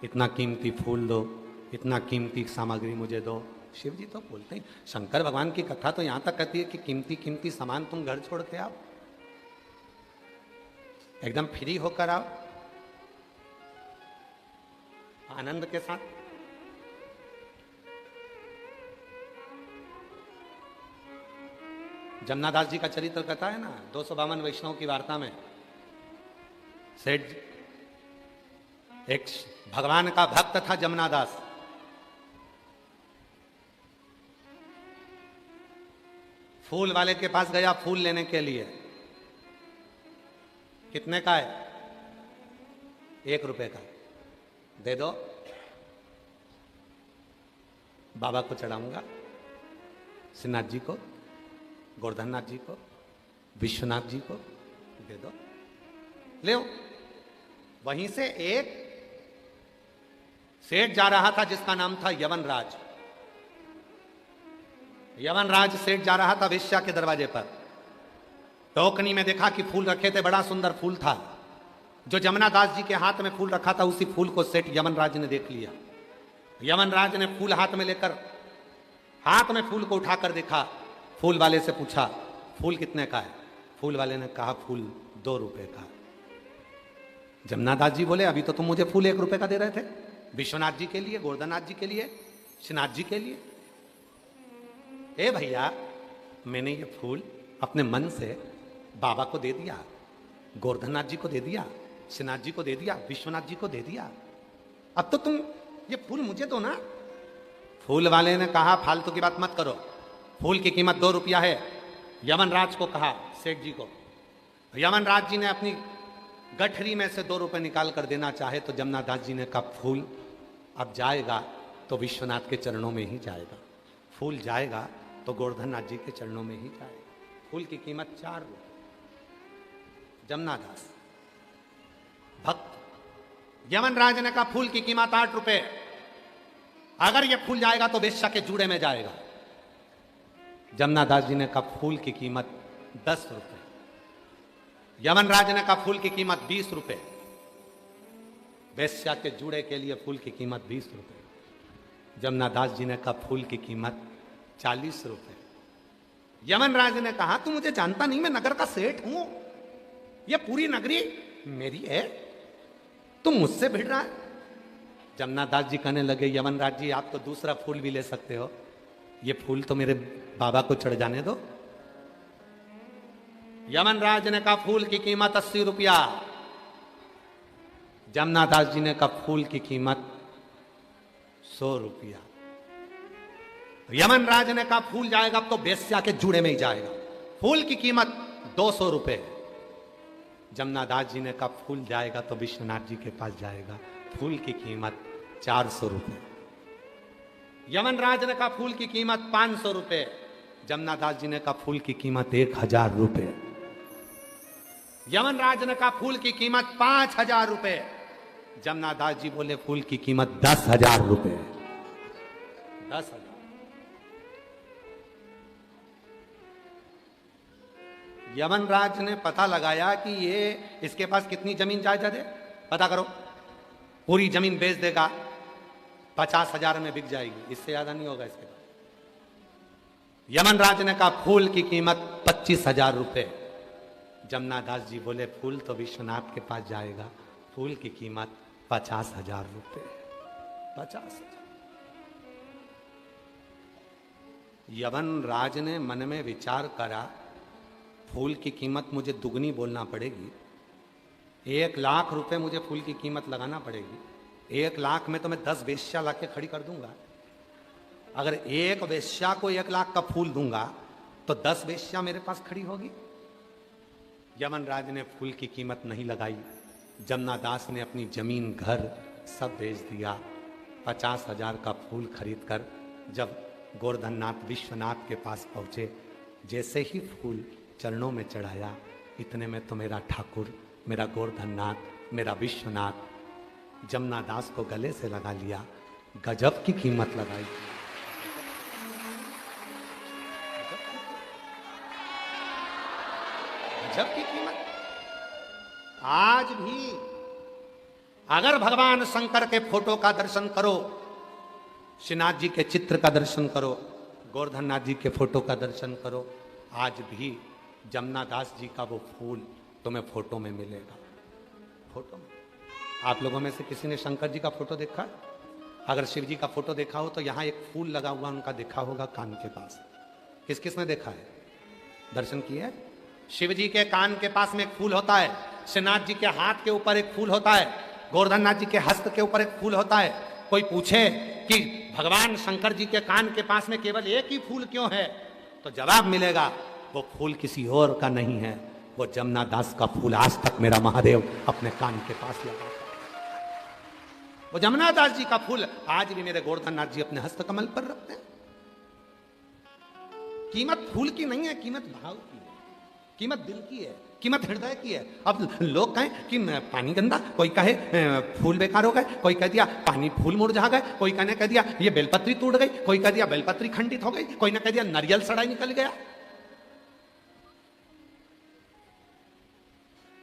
इतना कीमती फूल दो, इतना कीमती सामग्री मुझे दो। शिव जी तो बोलते हैं, शंकर भगवान की कथा तो यहां तक कहती है कि कीमती कीमती सामान तुम घर छोड़ के आओ, एकदम फ्री होकर आओ, आनंद के साथ। जमनादास जी का चरित्र कथा है ना, 252 वैष्णव की वार्ता में, सेठ एक भगवान का भक्त था जमनादास। फूल वाले के पास गया फूल लेने के लिए। कितने का है? 1 रुपए का। दे दो, बाबा को चढ़ाऊंगा, श्रीनाथ जी को, गोवर्धननाथ जी को, विश्वनाथ जी को दे दो, ले। वहीं से एक सेठ जा रहा था जिसका नाम था यवनराज। यवनराज सेठ जा रहा था वेश्या के दरवाजे पर। टोकनी में देखा कि फूल रखे थे, बड़ा सुंदर फूल था। जो जमुनादास जी के हाथ में फूल रखा था उसी फूल को सेठ यवनराज ने देख लिया। यवनराज ने फूल हाथ में लेकर, हाथ में फूल को उठाकर देखा, फूल वाले से पूछा फूल कितने का है? फूल वाले ने कहा फूल 2 रुपए का। जमुनादास जी बोले अभी तो तुम मुझे फूल 1 रुपए का दे रहे थे, विश्वनाथ जी के लिए, गोवर्धननाथ जी के लिए, श्रीनाथ जी के लिए। ए भैया, मैंने ये फूल अपने मन से बाबा को दे दिया, गोवर्धननाथ जी को दे दिया, श्रीनाथ जी को दे दिया, विश्वनाथ जी को दे दिया, अब तो तुम ये फूल मुझे दो ना। फूल वाले ने कहा फालतू की बात मत करो, फूल की कीमत 2 रुपया है। यमनराज को कहा, सेठ जी को। यमनराज जी ने अपनी गठरी में से 2 रुपए निकाल कर देना चाहे तो जमुनादास जी ने कहा फूल अब जाएगा तो विश्वनाथ के चरणों में ही जाएगा, फूल जाएगा तो गोवर्धननाथ जी के चरणों में ही जाएगा। फूल की कीमत 4 रुपए। जमुनादास भक्त। यमनराज ने कहा फूल की कीमत 8 रुपए, अगर ये फूल जाएगा तो वेश्या के जूड़े में जाएगा। जमुनादास जी ने कहा फूल की कीमत 10 रुपए। यमनराज ने कहा फूल की कीमत 20 रुपए। वेश्या के जूड़े के लिए फूल की कीमत 20 रुपए। जमुनादास जी ने कहा फूल की कीमत 40 रुपए। यमनराज ने कहा तू मुझे जानता नहीं, मैं नगर का सेठ हूं, यह पूरी नगरी मेरी है, तुम मुझसे भिड़ रहा है। जमुनादास जी कहने लगे यमनराज जी आप तो दूसरा फूल भी ले सकते हो, ये फूल तो मेरे बाबा को चढ़ जाने दो। यमनराज ने कहा फूल की कीमत 80 रुपया। जमुनादास जी ने कहा फूल की कीमत 100 रुपया। यमनराज ने कहा फूल जाएगा अब तो वेश्या के जूड़े में ही जाएगा, फूल की कीमत 200 रुपए। जमुनादास जी ने कहा फूल जाएगा तो विश्वनाथ जी के पास जाएगा। फूल की कीमत 400 रुपए। यमनराज ने कहा फूल की कीमत 500 रुपए। जमुनादास जी ने कहा फूल की कीमत 1000 रुपए। यमनराज ने कहा फूल की कीमत 5000 रुपए। जमुनादास जी बोले फूल की कीमत 10,000 रुपए। 10,000। यमनराज ने पता लगाया कि ये इसके पास कितनी जमीन जायदाद है, पता करो। पूरी जमीन बेच देगा, 50,000 में बिक जाएगी, इससे ज्यादा नहीं होगा इसके पास। यमनराज ने कहा फूल की कीमत 25,000 रुपए। जमुनादास जी बोले फूल तो विश्वनाथ के पास जाएगा, फूल की कीमत 50,000 रुपए। 50,000। यमनराज ने मन में विचार करा फूल की कीमत मुझे दुगनी बोलना पड़ेगी, 1 लाख रुपए मुझे फूल की कीमत लगाना पड़ेगी। 1 लाख में तो मैं 10 वेश्या लाके खड़ी कर दूंगा। अगर एक वेश्या को 1 लाख का फूल दूंगा तो 10 वेश्या मेरे पास खड़ी होगी। यमनराज ने फूल की कीमत नहीं लगाई। जमुनादास ने अपनी जमीन घर सब बेच दिया। 50,000 का फूल खरीद कर जब गोवर्धननाथ विश्वनाथ के पास पहुंचे, जैसे ही फूल चरणों में चढ़ाया, इतने में तो मेरा ठाकुर, मेरा गोवर्धननाथ, मेरा विश्वनाथ जमुनादास को गले से लगा लिया। गजब की कीमत लगाई। गजब की कीमत। आज भी अगर भगवान शंकर के फोटो का दर्शन करो, श्रीनाथ जी के चित्र का दर्शन करो, गोवर्धननाथ जी के फोटो का दर्शन करो, आज भी जमुनादास जी का वो फूल तुम्हें फोटो में मिलेगा। फोटो में। आप लोगों में से किसी ने शंकर जी का फोटो देखा? अगर शिव जी का फोटो देखा हो तो यहां एक फूल लगा हुआ उनका देखा होगा कान के पास। किस किस ने देखा है? दर्शन किए है? शिव जी के कान के पास में एक फूल होता है, श्रीनाथ जी के हाथ के ऊपर एक फूल होता है, गोवर्धननाथ जी के हस्त के ऊपर एक फूल होता है। कोई पूछे कि भगवान शंकर जी के कान के पास में केवल एक ही फूल क्यों है, तो जवाब मिलेगा वो फूल किसी और का नहीं है, वो जमुनादास का फूल आज तक मेरा महादेव अपने कान के पास लगा। वो जमुनादास जी का फूल आज भी मेरे गोवर्धननाथ जी अपने हस्त कमल पर रखते हैं। कीमत फूल की नहीं है, कीमत भाव की है, कीमत दिल की है, कीमत हृदय की है। अब लोग कहें कि पानी गंदा, कोई कहे फूल बेकार हो गए, कोई कह दिया पानी फूल मुरझा गए, कोई कहने कह दिया ये बेलपत्री टूट गई, कोई कह दिया बेलपत्री खंडित हो गई, कोई ने कह दिया नारियल सड़ा निकल गया।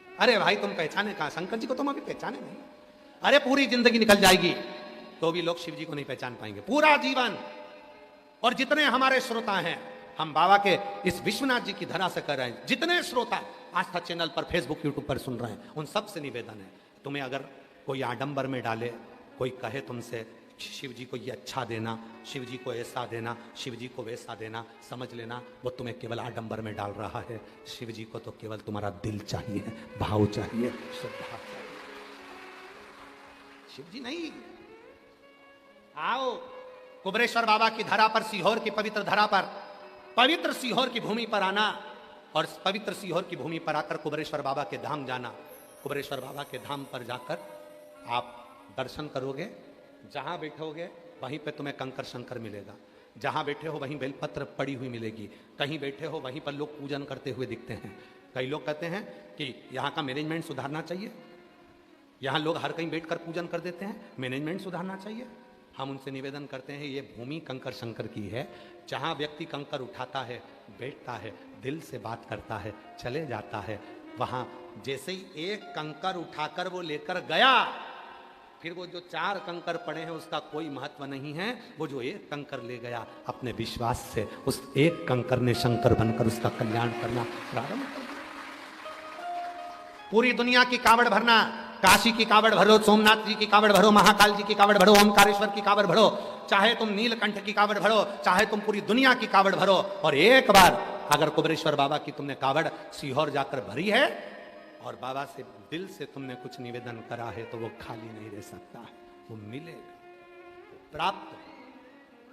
अरे भाई तुम पहचाने कहां? शंकर जी को तुम अभी पहचाने नहीं। अरे पूरी जिंदगी निकल जाएगी तो भी लोग शिव जी को नहीं पहचान पाएंगे, पूरा जीवन। और जितने हमारे श्रोता हैं, हम बाबा के इस विश्वनाथ जी की धरा से कर रहे हैं, जितने श्रोता आस्था चैनल पर, फेसबुक, यूट्यूब पर सुन रहे हैं, उन सब से निवेदन है, तुम्हें अगर कोई आडंबर में डाले, कोई कहे तुमसे शिव जी को ये अच्छा देना, शिव जी को ऐसा देना, शिव जी को वैसा देना, समझ लेना वो तुम्हें केवल आडंबर में डाल रहा है। शिव जी को तो केवल तुम्हारा दिल चाहिए, भाव चाहिए, श्रद्धा चाहिए, शिव जी नहीं। आओ कुबरेश्वर बाबा की धरा पर, सीहोर की पवित्र धरा पर, पवित्र सीहोर की भूमि पर आना और पवित्र सीहोर की भूमि पर आकर कुबरेश्वर बाबा के धाम जाना। कुबरेश्वर बाबा के धाम पर जाकर आप दर्शन करोगे, जहां बैठोगे वहीं पे तुम्हें कंकर शंकर मिलेगा, जहां बैठे हो वहीं बेलपत्र पड़ी हुई मिलेगी, कहीं बैठे हो वहीं पर लोग पूजन करते हुए दिखते हैं। कई लोग कहते हैं कि यहाँ का मैनेजमेंट सुधारना चाहिए, यहाँ लोग हर कहीं बैठकर पूजन कर देते हैं, मैनेजमेंट सुधारना चाहिए। हम उनसे निवेदन करते हैं ये भूमि कंकर शंकर की है, जहाँ व्यक्ति कंकर उठाता है, बैठता है, दिल से बात करता है, चले जाता है, वहाँ जैसे ही एक कंकर उठाकर वो लेकर गया, फिर वो जो 4 कंकर पड़े हैं उसका कोई महत्व नहीं है। वो जो एक कंकर ले गया, अपने विश्वास से उस एक कंकर ने शंकर बनकर उसका कल्याण करना प्रारंभ कर दिया। पूरी दुनिया की कावड़ भरना, काशी की कावड़ भरो, सोमनाथ जी की कावड़ भरो, महाकाल जी की कावड़ भरो, ओमकारेश्वर की कावड़ भरो, चाहे तुम नीलकंठ की कावड़ भरो, चाहे तुम पूरी दुनिया की कावड़ भरो, और एक बार अगर कुबरेश्वर बाबा की तुमने कावड़ सीहोर जाकर भरी है और बाबा से दिल से तुमने कुछ निवेदन करा है, तो वो खाली नहीं रह सकता, वो मिलेगा, वो प्राप्त है,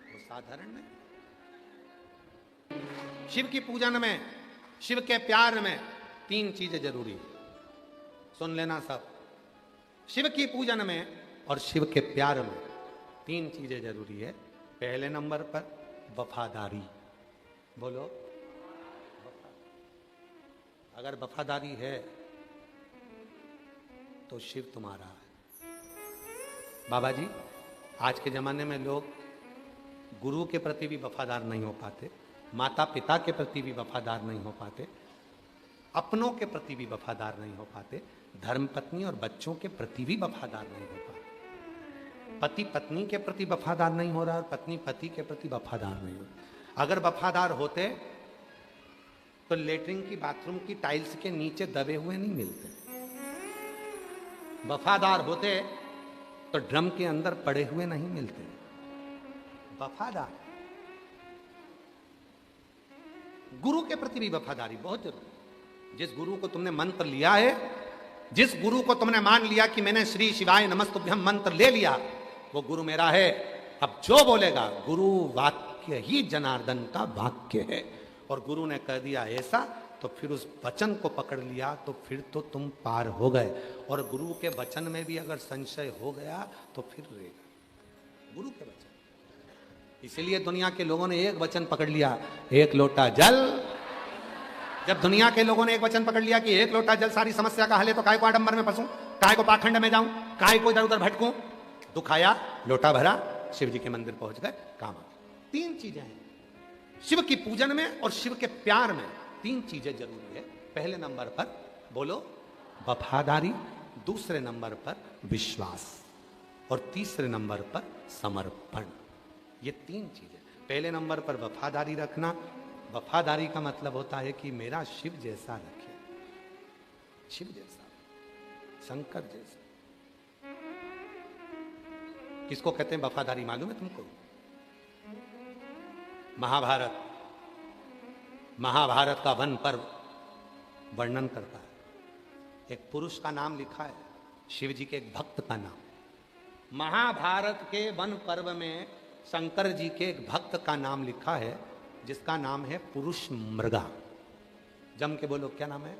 वो साधारण नहीं। शिव की पूजन में, शिव के प्यार में 3 चीजें जरूरी है। सुन लेना सब। शिव की पूजन में और शिव के प्यार में 3 चीजें जरूरी है। पहले नंबर पर वफादारी। बोलो, अगर वफादारी है तो शिव तुम्हारा है। बाबा जी, आज के जमाने में लोग गुरु के प्रति भी वफादार नहीं हो पाते, माता पिता के प्रति भी वफादार नहीं हो पाते, अपनों के प्रति भी वफादार नहीं हो पाते, धर्मपत्नी और बच्चों के प्रति भी वफादार नहीं हो पाते। पति पत्नी के प्रति वफादार नहीं हो रहा और पत्नी पति के प्रति वफादार नहीं हो रहा। अगर वफादार होते तो लेटरिन की बाथरूम की टाइल्स के नीचे दबे हुए नहीं मिलते। वफादार होते तो ड्रम के अंदर पड़े हुए नहीं मिलते। वफादार, गुरु के प्रति भी वफादारी बहुत जरूरी। जिस गुरु को तुमने मंत्र लिया है, जिस गुरु को तुमने मान लिया कि मैंने श्री शिवाय नमस्तुभ्यम मंत्र ले लिया, वो गुरु मेरा है। अब जो बोलेगा, गुरु वाक्य ही जनार्दन का वाक्य है। और गुरु ने कह दिया ऐसा, तो फिर उस वचन को पकड़ लिया तो फिर तो तुम पार हो गए। और गुरु के वचन में भी अगर संशय हो गया तो फिर रहेगा गुरु के वचन। इसीलिए दुनिया के लोगों ने एक वचन पकड़ लिया, एक लोटा जल। जब दुनिया के लोगों ने एक वचन पकड़ लिया कि एक लोटा जल सारी समस्या का हल है, तो काय को आडंबर में फंसूं, काय को पाखंड में जाऊं, काय को इधर उधर भटकूं। दुख आया, लोटा भरा, शिव जी के मंदिर पहुंच गए, काम आ गया। 3 चीजें हैं शिव की पूजन में और शिव के प्यार में। 3 चीजें जरूरी है। पहले नंबर पर बोलो वफादारी, दूसरे नंबर पर विश्वास और तीसरे नंबर पर समर्पण। ये 3 चीजें। पहले नंबर पर वफादारी रखना। वफादारी का मतलब होता है कि मेरा शिव जैसा रखे, शिव जैसा, शंकर जैसा। किसको कहते हैं वफादारी, मालूम है तुमको? महाभारत, महाभारत का वन पर्व वर्णन करता है। एक पुरुष का नाम लिखा है, शिव जी के एक भक्त का नाम। महाभारत के वन पर्व में शंकर जी के एक भक्त का नाम लिखा है, जिसका नाम है पुरुष मृगा। जम के बोलो, क्या नाम है?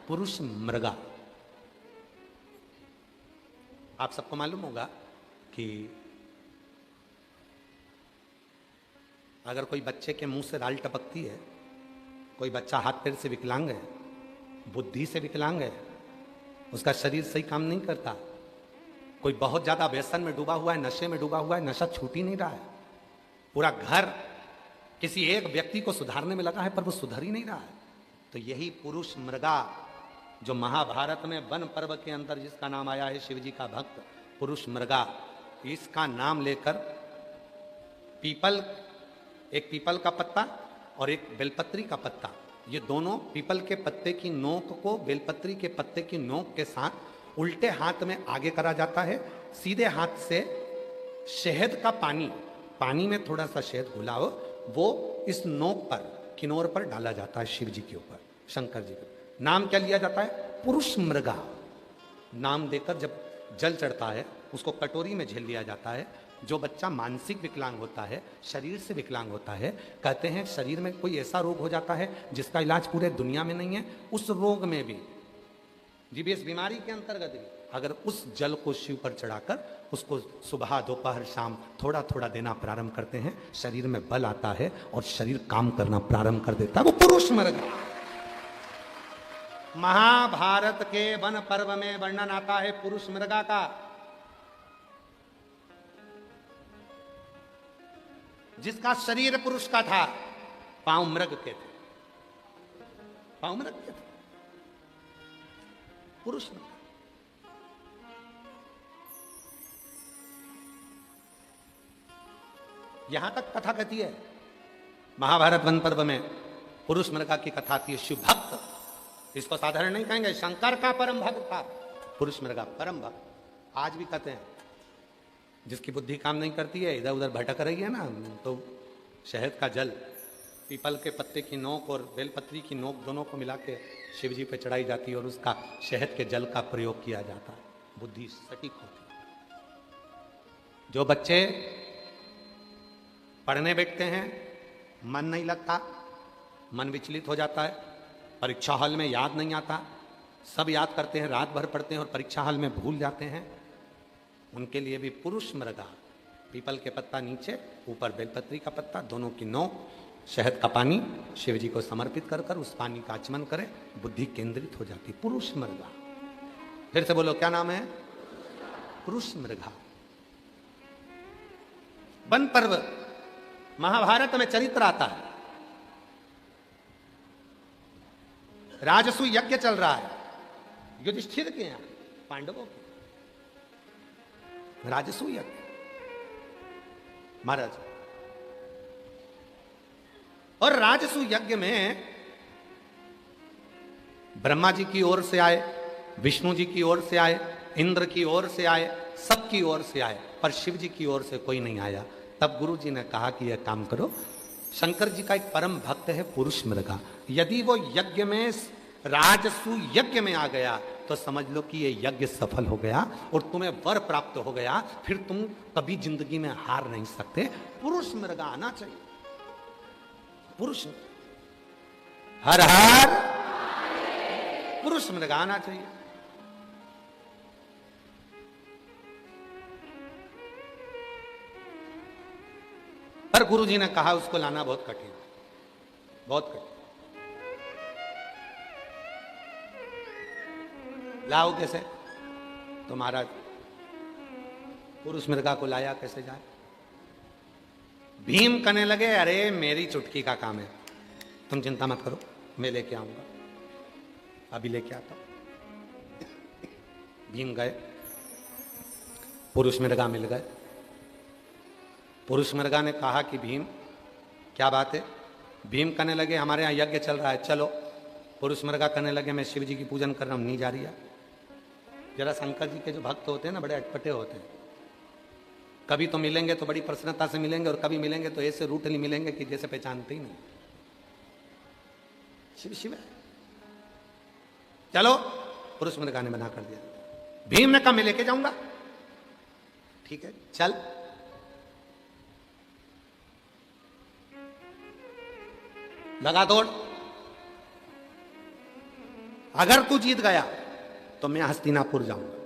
पुरुष मृगा। आप सबको मालूम होगा कि अगर कोई बच्चे के मुंह से राल टपकती है, कोई बच्चा हाथ पैर से विकलांग है, बुद्धि से विकलांग है, उसका शरीर सही काम नहीं करता, कोई बहुत ज्यादा व्यसन में डूबा हुआ है, नशे में डूबा हुआ है, नशा छूट ही नहीं रहा है, पूरा घर किसी एक व्यक्ति को सुधारने में लगा है पर वो सुधर ही नहीं रहा है, तो यही पुरुष मृगा जो महाभारत में वन पर्व के अंदर जिसका नाम आया है, शिव जी का भक्त पुरुष मृगा, इसका नाम लेकर पीपल, एक पीपल का पत्ता और एक बेलपत्री का पत्ता, ये दोनों पीपल के पत्ते की नोक को बेलपत्री के पत्ते की नोक के साथ उल्टे हाथ में आगे करा जाता है। सीधे हाथ से शहद का पानी, पानी में थोड़ा सा शहद घुला हो, वो इस नोक पर, किनोर पर डाला जाता है शिव जी के ऊपर, शंकर जी का। नाम क्या लिया जाता है? पुरुष मृगा। नाम देकर जब जल चढ़ता है, उसको कटोरी में झेल लिया जाता है। जो बच्चा मानसिक विकलांग होता है, शरीर से विकलांग होता है, कहते हैं शरीर में कोई ऐसा रोग हो जाता है जिसका इलाज पूरे दुनिया में नहीं है, उस रोग में भी, जी इस बीमारी के अंतर्गत भी, अगर उस जल को शिव पर चढ़ाकर उसको सुबह दोपहर शाम थोड़ा थोड़ा देना प्रारंभ करते हैं, शरीर में बल आता है और शरीर काम करना प्रारंभ कर देता है। वो पुरुष मृगा। महाभारत के वन पर्व में वर्णन आता है पुरुष मृगा का। जिसका शरीर पुरुष का था, पांव मृग के थे, पांव मृग के थे, पुरुष मृग। यहां तक कथा कहती है महाभारत वन पर्व में पुरुष मृगा की कथा आती है। शिव भक्त, इसको साधारण नहीं कहेंगे, शंकर का परम भक्त था पुरुष मृगा, परम भक्त। आज भी कहते हैं जिसकी बुद्धि काम नहीं करती है, इधर उधर भटक रही है ना, तो शहद का जल, पीपल के पत्ते की नोक और बेलपत्री की नोक दोनों को मिला के शिव जी पे चढ़ाई जाती है और उसका शहद के जल का प्रयोग किया जाता है, बुद्धि सटीक होती है। जो बच्चे पढ़ने बैठते हैं, मन नहीं लगता, मन विचलित हो जाता है, परीक्षा हॉल में याद नहीं आता, सब याद करते हैं, रात भर पढ़ते हैं और परीक्षा हाल में भूल जाते हैं, उनके लिए भी पुरुष मृगा, पीपल के पत्ता नीचे, ऊपर बेलपत्री का पत्ता, दोनों की नोक, शहद का पानी शिव जी को समर्पित कर कर उस पानी का आचमन करें, बुद्धि केंद्रित हो जाती। पुरुष मृगा, फिर से बोलो क्या नाम है? पुरुष मृगा। वन पर्व महाभारत में चरित्र आता है, राजसू यज्ञ चल रहा है युधिष्ठिर के यहां, पांडवों के राजसू यज्ञ महाराज। और राजसू यज्ञ में ब्रह्मा जी की ओर से आए, विष्णु जी की ओर से आए, इंद्र की ओर से आए, सबकी ओर से आए, पर शिव जी की ओर से कोई नहीं आया। तब गुरु जी ने कहा कि यह काम करो, शंकर जी का एक परम भक्त है पुरुष मृगा, यदि वो यज्ञ में राजसू यज्ञ में आ गया तो समझ लो कि ये यज्ञ सफल हो गया और तुम्हें वर प्राप्त हो गया, फिर तुम कभी जिंदगी में हार नहीं सकते। पुरुष मृगा आना चाहिए। पुरुष हर हर पुरुष मृगा आना चाहिए। पर गुरु जी ने कहा उसको लाना बहुत कठिन, बहुत कठिन। लाओ कैसे? तो महाराज पुरुष मृगा को लाया कैसे जाए? भीम कहने लगे अरे मेरी चुटकी का काम है, तुम चिंता मत करो, मैं लेके आऊंगा, अभी लेके आता हूं। भीम गए, पुरुष मृगा मिल गए। पुरुष मृगा ने कहा कि भीम क्या बात है? भीम कहने लगे हमारे यहाँ यज्ञ चल रहा है, चलो। पुरुष मृगा कहने लगे मैं शिव जी की पूजन कर रहा हूं, नहीं जा रही है। जरा शंकर जी के जो भक्त होते हैं ना, बड़े अटपटे होते हैं, कभी तो मिलेंगे तो बड़ी प्रसन्नता से मिलेंगे और कभी मिलेंगे तो ऐसे रूठली मिलेंगे कि जैसे पहचानते ही नहीं। शिव शिव है, चलो। पुरुष मृगा ने मना कर दिया। भीम ने कहा मैं लेके जाऊंगा, ठीक है चल। लगा दौड़, अगर तू जीत गया तो मैं हस्तिनापुर जाऊंगा,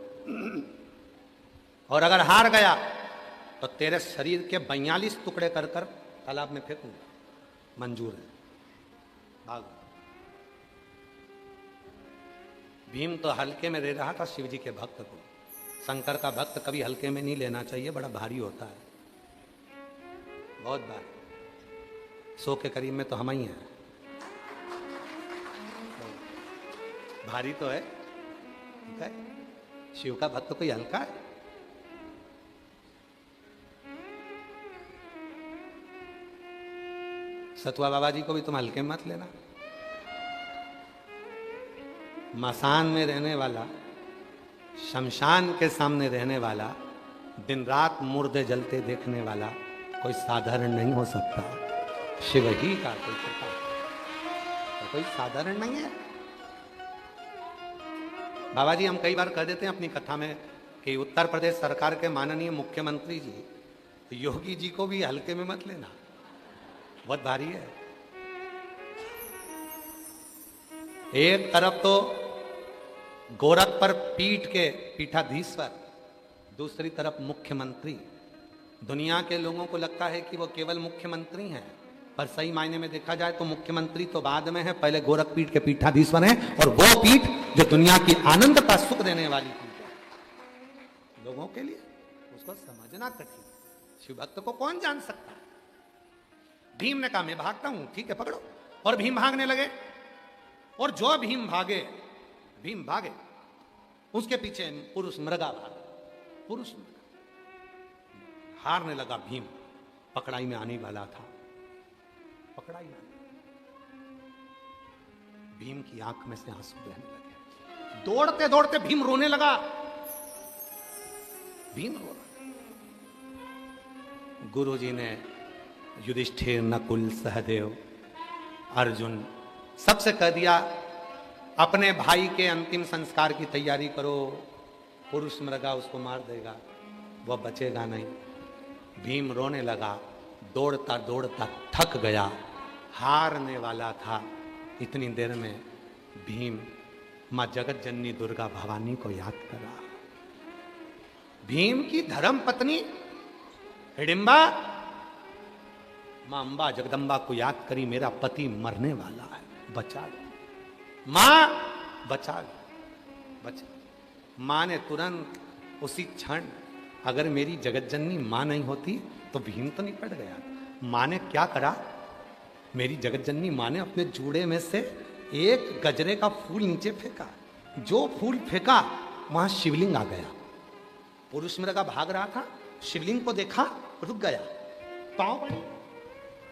और अगर हार गया तो तेरे शरीर के 42 टुकड़े कर कर तालाब में फेंकूंगा, मंजूर है, भाग। भीम तो हल्के में ले रहा था शिव जी के भक्त को। शंकर का भक्त कभी हल्के में नहीं लेना चाहिए, बड़ा भारी होता है, बहुत भारी। 100 के करीब में तो हम ही हैं, भारी तो है, ठीक है। शिव का भक्त कोई हल्का है? सतुआ बाबा जी को भी तुम हल्के मत लेना। मसान में रहने वाला, शमशान के सामने रहने वाला, दिन रात मुर्दे जलते देखने वाला कोई साधारण नहीं हो सकता। शिव ही का कोई साधारण नहीं है। बाबा जी हम कई बार कह देते हैं अपनी कथा में कि उत्तर प्रदेश सरकार के माननीय मुख्यमंत्री जी योगी जी को भी हल्के में मत लेना, बहुत भारी है। एक तरफ तो गोरख पर पीठ के पीठाधीश्वर, दूसरी तरफ मुख्यमंत्री। दुनिया के लोगों को लगता है कि वो केवल मुख्यमंत्री हैं, पर सही मायने में देखा जाए तो मुख्यमंत्री तो बाद में है, पहले गोरख पीठ के पीठाधीश्वर हैं, और वो पीठ जो दुनिया की आनंद का सुख देने वाली पीठ है लोगों के लिए, उसको समझना कठिन। शिव भक्त को कौन जान सकता है? भीम ने कहा मैं भागता हूं, ठीक है पकड़ो। और भीम भागने लगे, और जो भीम भागे उसके पीछे पुरुष मृगा भागा। पुरुष मृगा हारने लगा, भीम पकड़ाई में आने वाला था, पकड़ाई में भीम की आंख में से आंसू बहने लगे। दौड़ते दौड़ते भीम रोने लगा, भीम रो रहा। गुरु जी ने युधिष्ठिर, नकुल, सहदेव, अर्जुन सबसे कह दिया अपने भाई के अंतिम संस्कार की तैयारी करो, पुरुष मृगा उसको मार देगा, वह बचेगा नहीं। भीम रोने लगा, दौड़ता दौड़ता थक गया, हारने वाला था। इतनी देर में भीम मां जगत जननी दुर्गा भवानी को याद करा। भीम की धर्म पत्नी हिडिंबा मां अंबा जगदंबा को याद करी, मेरा पति मरने वाला है, बचा लो मां, बचा लो, बचा। मां ने तुरंत उसी क्षण, अगर मेरी जगत जननी मां नहीं होती तो भीम तो निपट गया। मां ने क्या करा, मेरी जगत जननी मां ने अपने जूड़े में से एक गजरे का फूल नीचे फेंका। जो फूल फेंका वहां शिवलिंग आ गया। पुरुष मृगा भाग रहा था, शिवलिंग को देखा, रुक गया, पांव पड़ी,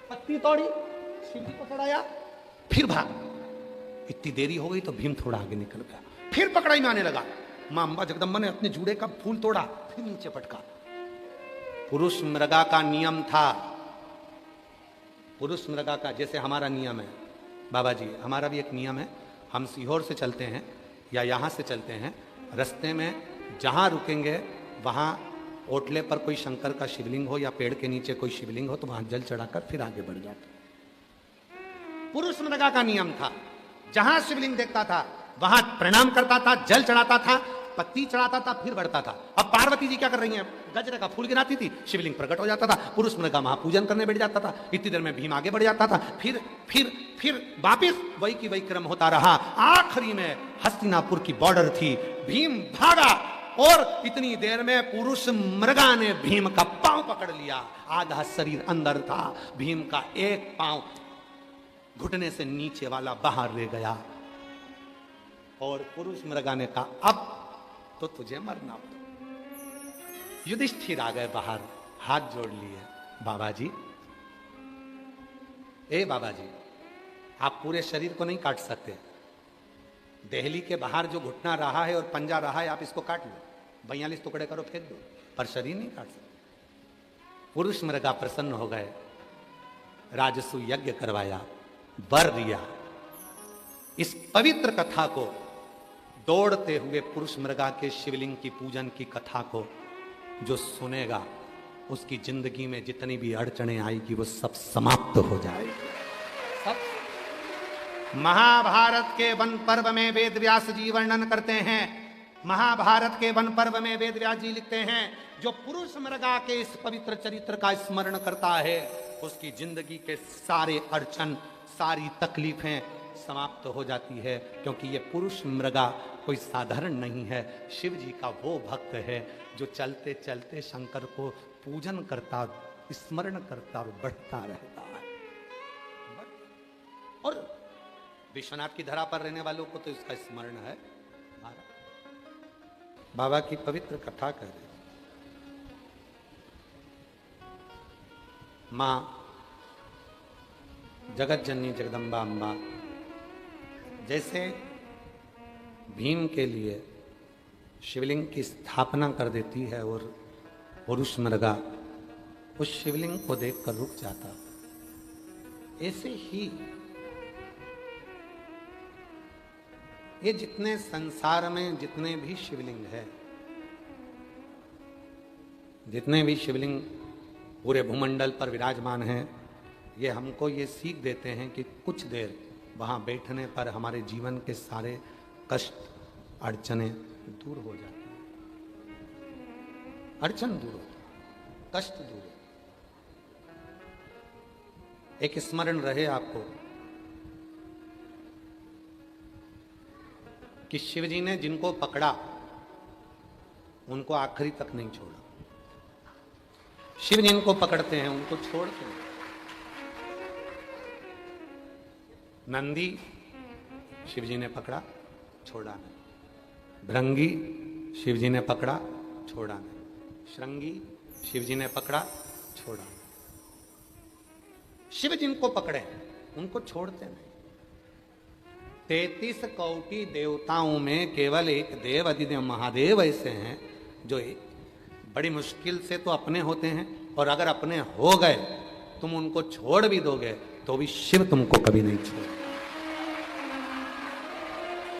पत्ती तोड़ी, शिवलिंग को चढ़ाया, फिर भाग। इतनी देरी हो गई तो भीम थोड़ा आगे निकल गया, फिर पकड़ाई में आने लगा। मां अंबा जगदंबा ने अपने जूड़े का फूल तोड़ा, फिर नीचे पटका। पुरुष मृगा का नियम था, पुरुष मृगा का, जैसे हमारा नियम है बाबा जी, हमारा भी एक नियम है। हम सीहोर से चलते हैं या यहाँ से चलते हैं, रास्ते में जहाँ रुकेंगे वहाँ ओटले पर कोई शंकर का शिवलिंग हो या पेड़ के नीचे कोई शिवलिंग हो तो वहाँ जल चढ़ाकर फिर आगे बढ़ जाते। पुरुष मृगा का नियम था, जहाँ शिवलिंग देखता था वहाँ प्रणाम करता था, जल चढ़ाता था, पत्ती चढ़ाता था, फिर बढ़ता था। अब पार्वती जी क्या कर रही हैं, गजरे का फूल गिराती थी, शिवलिंग प्रकट हो जाता था, पुरुष मृगा महापूजन करने बैठ जाता था। इतनी देर में भीम आगे बढ़ जाता था, फिर वापिस वही की वही क्रम होता रहा। आखिरी में हस्तिनापुर की बॉर्डर थी, भीम भागा और इतनी देर में पुरुष मृगा ने भीम का पांव पकड़ लिया। आधा शरीर अंदर था, भीम का एक पांव घुटने से नीचे वाला बाहर रह गया और पुरुष मृगा ने कहा अब तो तुझे मरना हो। युधिष्ठिर आ गए बाहर, हाथ जोड़ लिए, बाबा जी, ए बाबा जी, आप पूरे शरीर को नहीं काट सकते। दिल्ली के बाहर जो घुटना रहा है और पंजा रहा है, आप इसको काट लो, 42 टुकड़े करो, फेंक दो, पर शरीर नहीं काट सकते। पुरुष मृगा प्रसन्न हो गए, राजसु यज्ञ करवाया, वर दिया। इस पवित्र कथा को दौड़ते हुए पुरुष मृगा के शिवलिंग की पूजन की कथा को जो सुनेगा उसकी जिंदगी में जितनी भी अड़चने आएगी वो सब समाप्त हो जाएगी। सब महाभारत के वन पर्व में वेद व्यास जी वर्णन करते हैं, महाभारत के वन पर्व में वेद व्यास जी लिखते हैं, जो पुरुष मृगा के इस पवित्र चरित्र का स्मरण करता है उसकी जिंदगी के सारे अड़चन, सारी तकलीफें समाप्त हो जाती है। क्योंकि ये पुरुष मृगा कोई साधारण नहीं है, शिव जी का वो भक्त है जो चलते चलते शंकर को पूजन करता, स्मरण करता और बढ़ता रहता है। और विश्वनाथ की धरा पर रहने वालों को तो इसका स्मरण है। बाबा की पवित्र कथा कर रहे, मां जगत जननी जगदम्बा अम्बा जैसे भीम के लिए शिवलिंग की स्थापना कर देती है और पुरुष मृगा उस शिवलिंग को देखकर रुक जाता, ऐसे ही ये जितने संसार में जितने भी शिवलिंग है, जितने भी शिवलिंग पूरे भूमंडल पर विराजमान हैं, ये हमको ये सीख देते हैं कि कुछ देर वहाँ बैठने पर हमारे जीवन के सारे कष्ट, अड़चने दूर हो जाती हैं। अड़चन दूर होती, कष्ट दूर होता। एक स्मरण रहे आपको कि शिव जी ने जिनको पकड़ा उनको आखिरी तक नहीं छोड़ा। शिव जिनको पकड़ते हैं उनको छोड़ते हैं। नंदी शिव जी ने पकड़ा, छोड़ा नहीं। भृंगी शिव जी ने पकड़ा, छोड़ा नहीं। श्रृंगी शिव जी ने पकड़ा, छोड़ा नहीं। शिव जिनको पकड़े उनको छोड़ते नहीं। 33 कोटि देवताओं में केवल एक देव अधिदेव महादेव ऐसे हैं जो बड़ी मुश्किल से तो अपने होते हैं, और अगर अपने हो गए तुम उनको छोड़ भी दोगे तो भी शिव तुमको कभी नहीं छोड़ेगा।